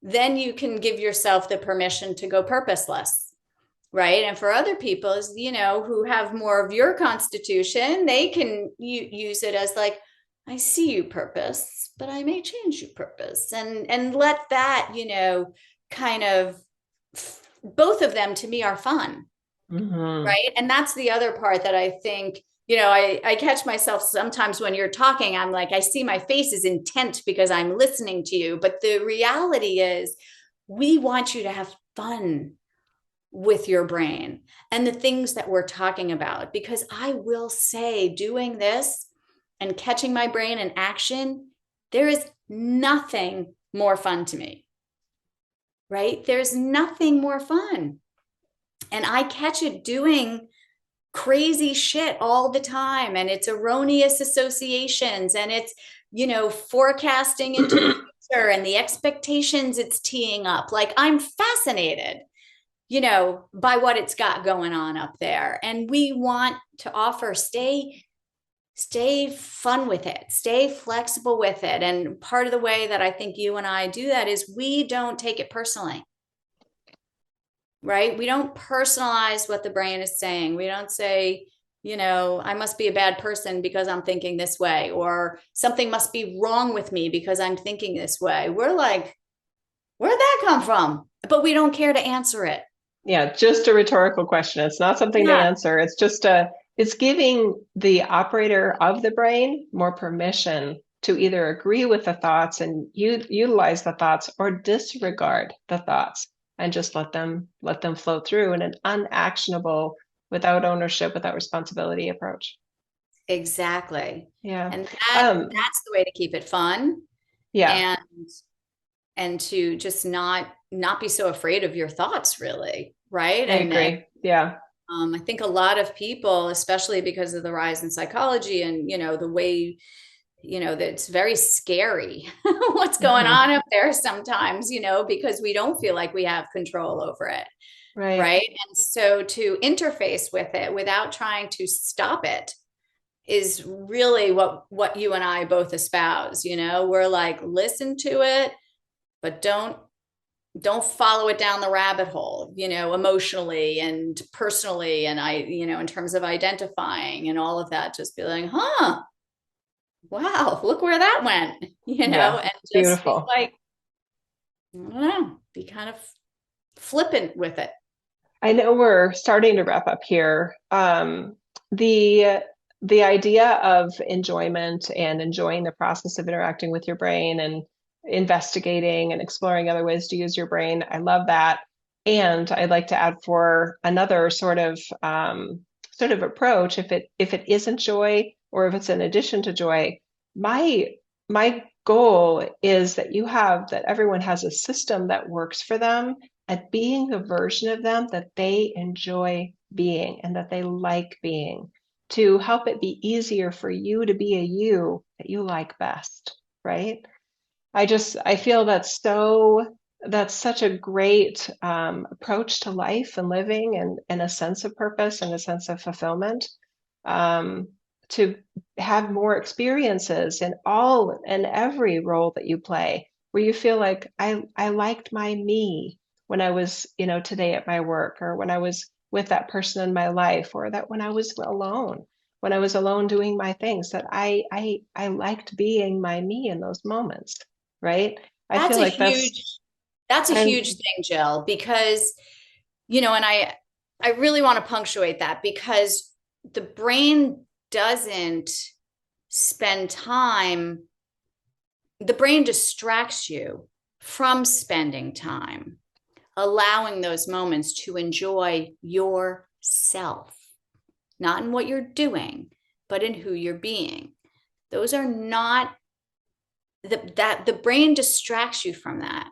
then you can give yourself the permission to go purposeless. Right. And for other people, who have more of your constitution, they can use it as like, I see you purpose, but I may change your purpose and let that, kind of, both of them to me are fun. Mm-hmm. Right. And that's the other part that I think, I catch myself sometimes when you're talking, I'm like, I see my face is intent because I'm listening to you. But the reality is we want you to have fun with your brain and the things that we're talking about, because I will say doing this and catching my brain in action, there is nothing more fun to me, right? There's nothing more fun. And I catch it doing crazy shit all the time. And it's erroneous associations and it's, forecasting into the future and the expectations it's teeing up. Like I'm fascinated, by what it's got going on up there. And we want to offer, stay fun with it, stay flexible with it. And part of the way that I think you and I do that is we don't take it personally, right? We don't personalize what the brain is saying. We don't say, I must be a bad person because I'm thinking this way, or something must be wrong with me because I'm thinking this way. We're like, where'd that come from? But we don't care to answer it. Yeah, just a rhetorical question. It's not something to answer. It's just it's giving the operator of the brain more permission to either agree with the thoughts and utilize the thoughts or disregard the thoughts and just let them flow through in an unactionable, without ownership, without responsibility approach. Exactly. Yeah. And Um, that's the way to keep it fun, yeah, and to just not be so afraid of your thoughts, really, right? I agree. Yeah. I think a lot of people, especially because of the rise in psychology and, the way, that it's very scary what's going Hmm. on up there sometimes, because we don't feel like we have control over it. Right. Right. And so to interface with it without trying to stop it is really what you and I both espouse. We're like, listen to it, but don't follow it down the rabbit hole, emotionally and personally. And in terms of identifying and all of that, just be like, wow, look where that went, Yeah. and just be Beautiful. like, I don't know, be kind of flippant with it. I know we're starting to wrap up here. The the idea of enjoyment and enjoying the process of interacting with your brain and investigating and exploring other ways to use your brain, I love that. And I'd like to add for another sort of approach, if it isn't joy or if it's in addition to joy, my my goal is that everyone has a system that works for them at being the version of them that they enjoy being and that they like being, to help it be easier for you to be a you that you like best, right? I feel that's such a great approach to life and living, and a sense of purpose and a sense of fulfillment, um, to have more experiences in all and every role that you play, where you feel like I liked my me when I was, today at my work, or when I was with that person in my life, or that when I was alone doing my things, that I liked being my me in those moments, right? I That's feel a like huge That's a I'm huge thing, Jill, because, and I really want to punctuate that, because the brain doesn't spend time, the brain distracts you from spending time, allowing those moments to enjoy yourself, not in what you're doing, but in who you're being. Those are not that the brain distracts you from that.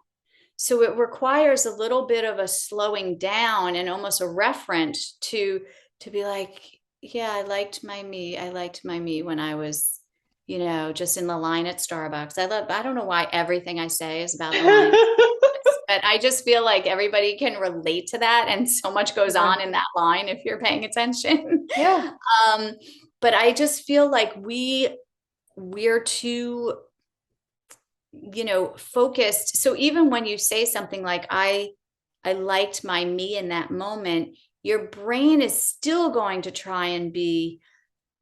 So it requires a little bit of a slowing down and almost a reference to be like, yeah, I liked my me when I was, just in the line at Starbucks. I don't know why everything I say is about the line, but I just feel like everybody can relate to that. And so much goes yeah, on in that line if you're paying attention. yeah. um, but I just feel like we're too, focused. So even when you say something like, I liked my me in that moment, your brain is still going to try and be,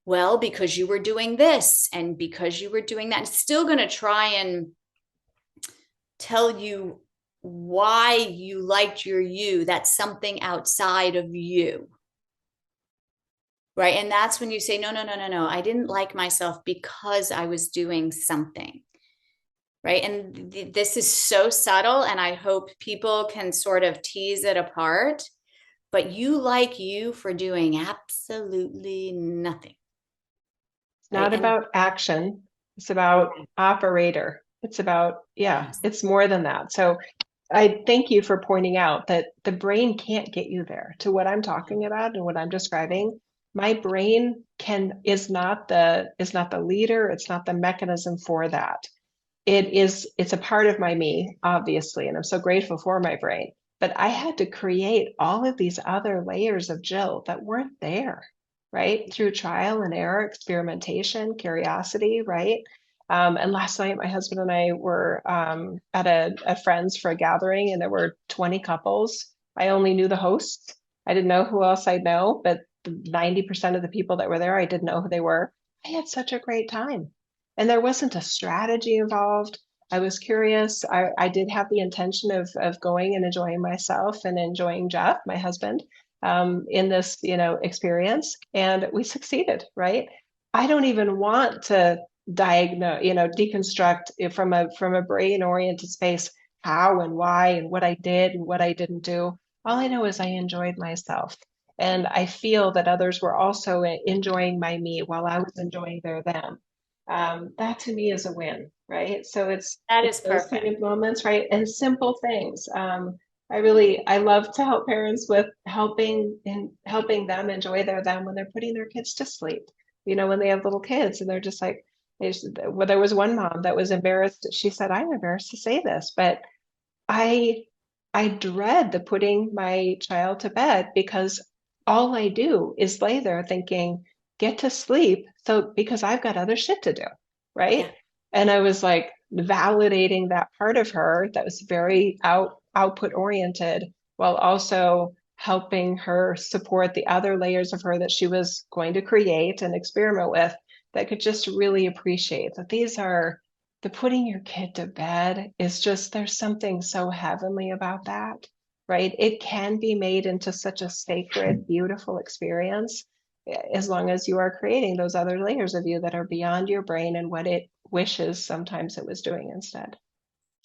well, because you were doing this and because you were doing that. It's still going to try and tell you why you liked your you. That's something outside of you. Right. And that's when you say, no, no, no, no, no. I didn't like myself because I was doing something. Right. And this is so subtle, and I hope people can sort of tease it apart. But you like you for doing absolutely nothing. It's Right. not And about action. It's about operator. It's about, yeah, yes, it's more than that. So I thank you for pointing out that the brain can't get you there to what I'm talking about and what I'm describing. My brain is not the leader. It's not the mechanism for that. It's a part of my me, obviously, and I'm so grateful for my brain. But I had to create all of these other layers of Jill that weren't there, right? Through trial and error, experimentation, curiosity, right? And last night, my husband and I were at a friend's for a gathering, and there were 20 couples. I only knew the hosts. I didn't know who else I'd know, but 90% of the people that were there, I didn't know who they were. I had such a great time. And there wasn't a strategy involved. I was curious. I did have the intention of going and enjoying myself and enjoying Jeff, my husband, in this, experience. And we succeeded, right? I don't even want to diagnose, deconstruct it from a brain oriented space, how and why and what I did and what I didn't do. All I know is I enjoyed myself. And I feel that others were also enjoying my me while I was enjoying their them. That to me is a win, right? So That it's is those kind perfect. of moments, right? And simple things. I love to help parents with helping them enjoy their them when they're putting their kids to sleep. You know, when they have little kids and they're just like, well, there was one mom that was embarrassed. She said, "I'm embarrassed to say this, but I I dread the putting my child to bed because all I do is lay there thinking, get to sleep, so because I've got other shit to do, Yeah. right?" And I was like validating that part of her that was very output oriented while also helping her support the other layers of her that she was going to create and experiment with that could just really appreciate that these are the putting your kid to bed is just, there's something so heavenly about that, right? It can be made into such a sacred, beautiful experience as long as you are creating those other layers of you that are beyond your brain and what it wishes sometimes it was doing instead.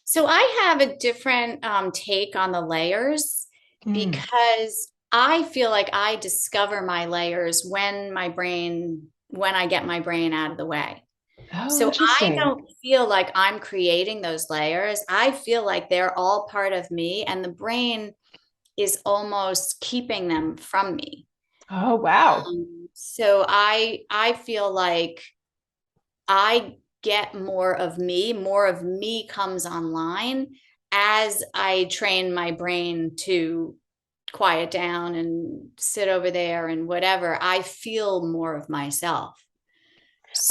So I have a different take on the layers Mm. because I feel like I discover my layers when I get my brain out of the way. Oh, So I interesting. don't feel like I'm creating those layers. I feel like they're all part of me, and the brain is almost keeping them from me. Oh, wow. So I feel like I get more of me comes online as I train my brain to quiet down and sit over there and whatever. I feel more of myself.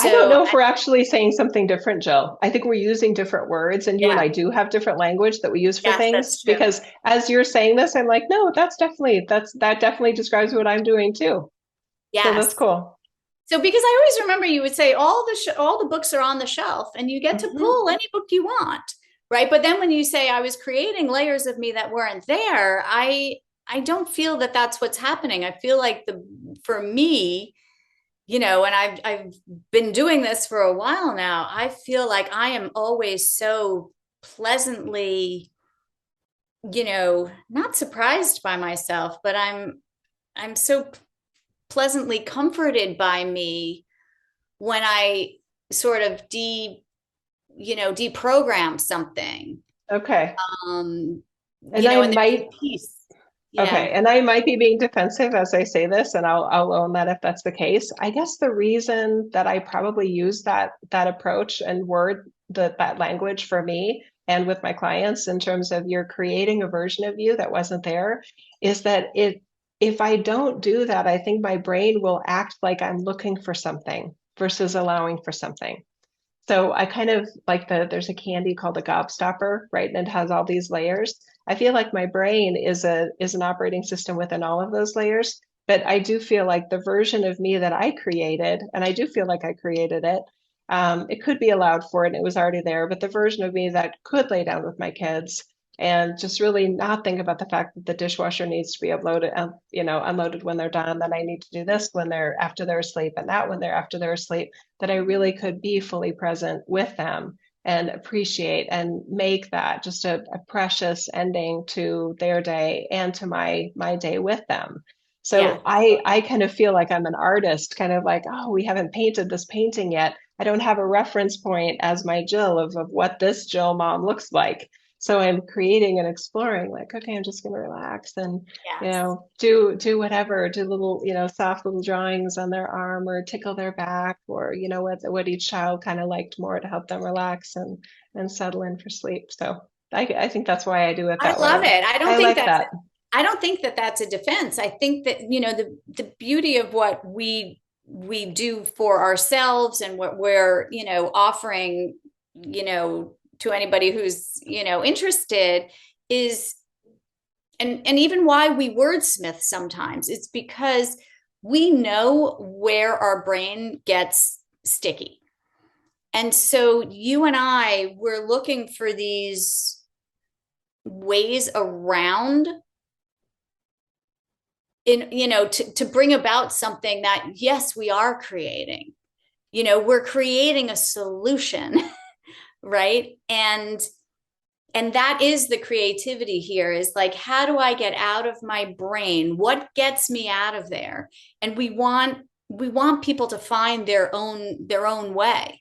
I don't So, know if we're actually saying something different, Jill. I think we're using different words, and you and yeah, I do have different language that we use for yes, things. that's true. Because as you're saying this, I'm like, no, that definitely describes what I'm doing too. So that's Yes. cool. So because I always remember you would say all the books are on the shelf and you get to Hmm. pull any book you want, right? But then when you say I was creating layers of me that weren't there, I don't feel that that's what's happening. I feel like the for me, and I've been doing this for a while now. I feel like I am always so pleasantly, not surprised by myself, but I'm so pleasantly comforted by me when I sort of deprogram something. Okay. Um, And I and there's might a piece. Okay, Yeah. and I might be being defensive as I say this, and I'll own that if that's the case. I guess the reason that I probably use that approach and that language for me and with my clients in terms of you're creating a version of you that wasn't there is that if I don't do that, I think my brain will act like I'm looking for something versus allowing for something. So I kind of like there's a candy called a gobstopper, right? And it has all these layers. I feel like my brain is an operating system within all of those layers, but I do feel like the version of me that I created, and I do feel like I created it, it could be allowed for it, and it was already there, but the version of me that could lay down with my kids and just really not think about the fact that the dishwasher needs to be unloaded when they're done, that I need to do this when they're after they're asleep and that when they're after they're asleep, that I really could be fully present with them and appreciate and make that just a precious ending to their day and to my day with them. Yeah. So I kind of feel like I'm an artist, kind of like, oh, we haven't painted this painting yet. I don't have a reference point as my Jill of what this Jill mom looks like. So I'm creating and exploring, like, okay, I'm just going to relax and Yes. do whatever, do little, soft little drawings on their arm or tickle their back or, what each child kind of liked more to help them relax and settle in for sleep. So I think that's why I do it I that love way. it. I like that. I don't think that that's a defense. I think that, the beauty of what we do for ourselves and what we're, offering, to anybody who's, interested is and even why we wordsmith sometimes, it's because we know where our brain gets sticky. And so you and I, we're looking for these ways around to bring about something that, yes, we are creating. We're creating a solution, right? And And that is the creativity here, is like, how do I get out of my brain? What gets me out of there? And we want people to find their own way,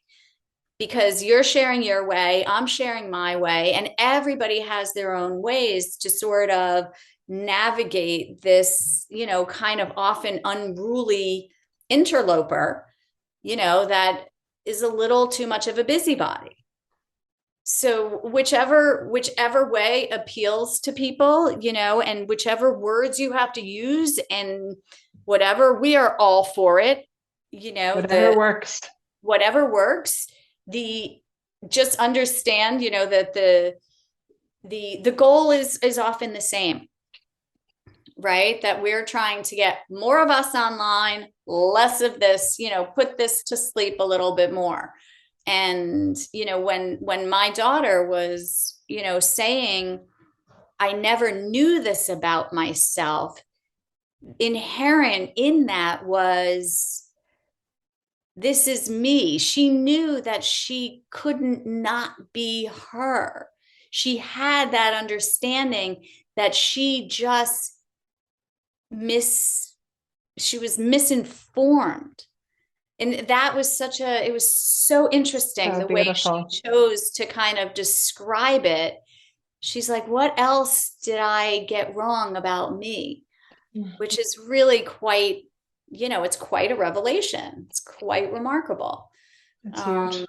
because you're sharing your way, I'm sharing my way, and everybody has their own ways to sort of navigate this, kind of often unruly interloper, that is a little too much of a busybody. So whichever way appeals to people, and whichever words you have to use, and whatever, we are all for it, Whatever works. whatever works. Just understand, that the goal is often the same, right? That we're trying to get more of us online, less of this, put this to sleep a little bit more. And, when my daughter was, saying, I never knew this about myself, inherent in that was, this is me. She knew that she couldn't not be her. She had that understanding that she was misinformed. And that was it was so interesting, the way she chose to kind of describe it. She's like, what else did I get wrong about me? Which is really quite, it's quite a revelation. It's quite remarkable. That's huge.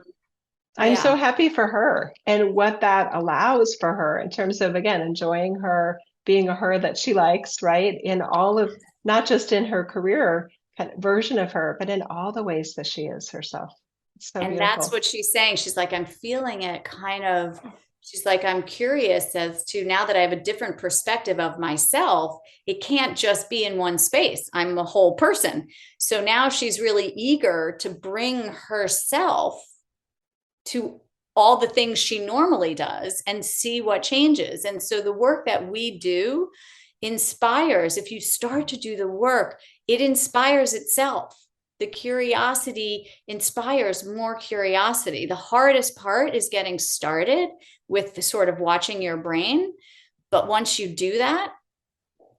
I'm so happy for her and what that allows for her in terms of, again, enjoying her, being a her that she likes, right? In all of, not just in her career kind of version of her, but in all the ways that she is herself. It's so and beautiful. That's what she's saying. She's like, I'm feeling it kind of, she's like, I'm curious as to, now that I have a different perspective of myself, it can't just be in one space. I'm a whole person. So now she's really eager to bring herself to all the things she normally does and see what changes. And so the work that we do inspires. If you start to do the work, it inspires itself. The curiosity inspires more curiosity. The hardest part is getting started with the sort of watching your brain. But once you do that,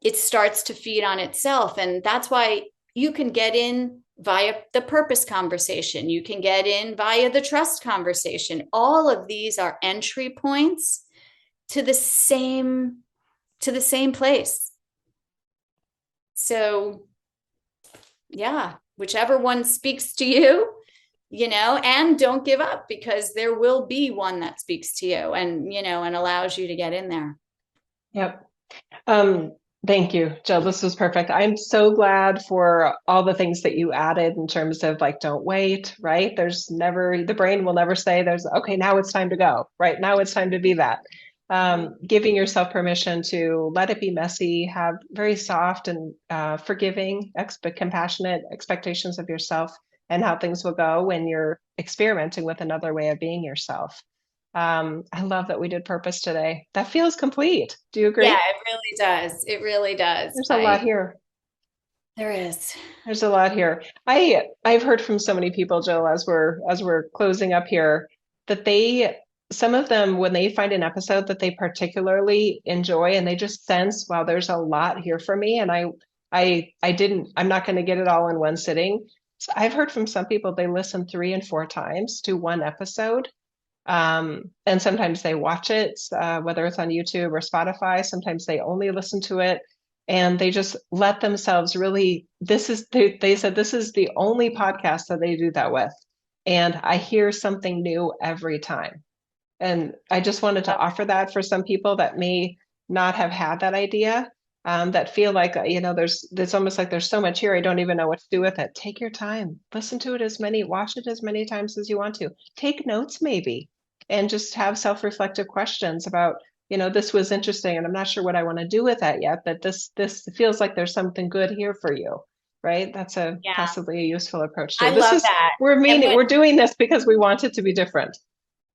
it starts to feed on itself. And that's why you can get in via the purpose conversation. You can get in via the trust conversation. All of these are entry points to the same place. So yeah, whichever one speaks to you, and don't give up, because there will be one that speaks to you and, and allows you to get in there. Yep. Thank you, Jill. This was perfect. I'm so glad for all the things that you added in terms of like, don't wait, right? The brain will never say okay, now it's time to go, right? Now it's time to be that. Giving yourself permission to let it be messy, have very soft and forgiving, compassionate expectations of yourself and how things will go when you're experimenting with another way of being yourself. I love that we did purpose today. That feels complete. Do you agree? Yeah, it really does. It really does. There's a lot here. There is. There's a lot here. I've heard from so many people, Jill, as we're closing up here, that some of them, when they find an episode that they particularly enjoy and they just sense, wow, there's a lot here for me. And I'm not going to get it all in one sitting. So I've heard from some people, they listen 3 and 4 times to one episode. And sometimes they watch it, whether it's on YouTube or Spotify. Sometimes they only listen to it and they just let themselves really, they said this is the only podcast that they do that with. And I hear something new every time. And I just wanted to offer that for some people that may not have had that idea, that feel like, there's almost like there's so much here, I don't even know what to do with it. Take your time, listen to it watch it as many times as you want to. Take notes maybe, and just have self-reflective questions about, this was interesting and I'm not sure what I want to do with that yet, but this feels like there's something good here for you, right? That's possibly a useful approach to it. I love that. We're doing this because we want it to be different.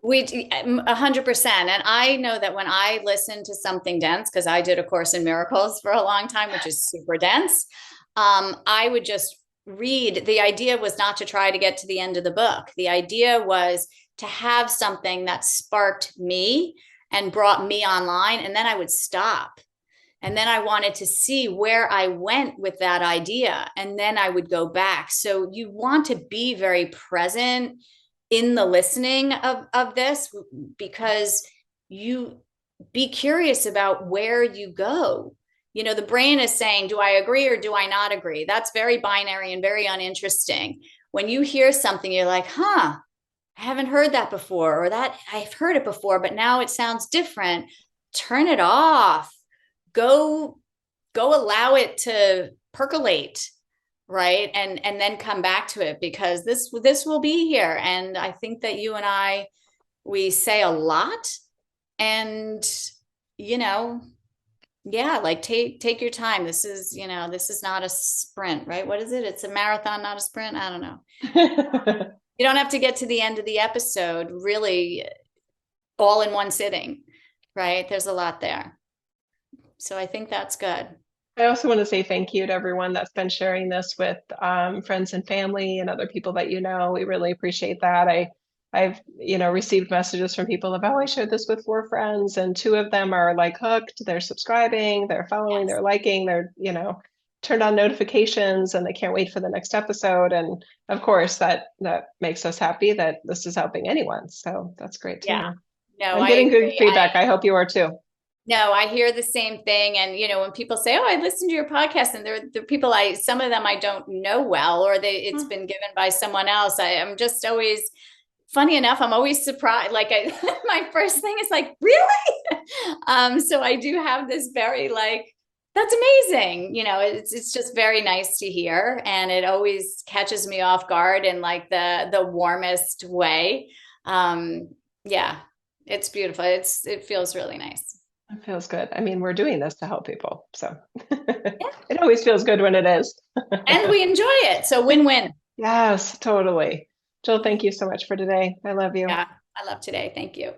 100%. And I know that when I listen to something dense, because I did a Course in Miracles for a long time, which is super dense, I would just read. The idea was not to try to get to the end of the book. The idea was to have something that sparked me and brought me online. And then I would stop. And then I wanted to see where I went with that idea. And then I would go back. So you want to be very present in the listening of this, because you be curious about where you go. You know, the brain is saying, do I agree or do I not agree? That's very binary and very uninteresting. When you hear something, you're like, huh, I haven't heard that before, or that I've heard it before, but now it sounds different. Turn it off. Go allow it to percolate, right? And then come back to it, because this will be here. And I think that you and we say a lot, and yeah, like take your time. This is not a sprint, right? What is it? It's a marathon, not a sprint. I don't know. You don't have to get to the end of the episode really all in one sitting, right? There's a lot there. So I think that's good. I also want to say thank you to everyone that's been sharing this with friends and family and other people that you know. We really appreciate that. I've received messages from people about, oh, I shared this with 4 friends, and 2 of them are like hooked. They're subscribing, they're following, Yes. they're liking, they're turned on notifications, and they can't wait for the next episode. And of course, that makes us happy that this is helping anyone. So that's great to know. No, I'm getting good agree. feedback. I hope you are too. No, I hear the same thing. And, when people say, oh, I listened to your podcast, and they're people some of them I don't know well, or it's been given by someone else. I'm just always, funny enough, I'm always surprised. Like my first thing is like, really? So I do have this very that's amazing. It's just very nice to hear. And it always catches me off guard in like the warmest way. Yeah, it's beautiful. It feels really nice. It feels good. I mean, we're doing this to help people. So it always feels good when it is. And we enjoy it. So win-win. Yes, totally. Jill, thank you so much for today. I love you. Yeah, I love today. Thank you.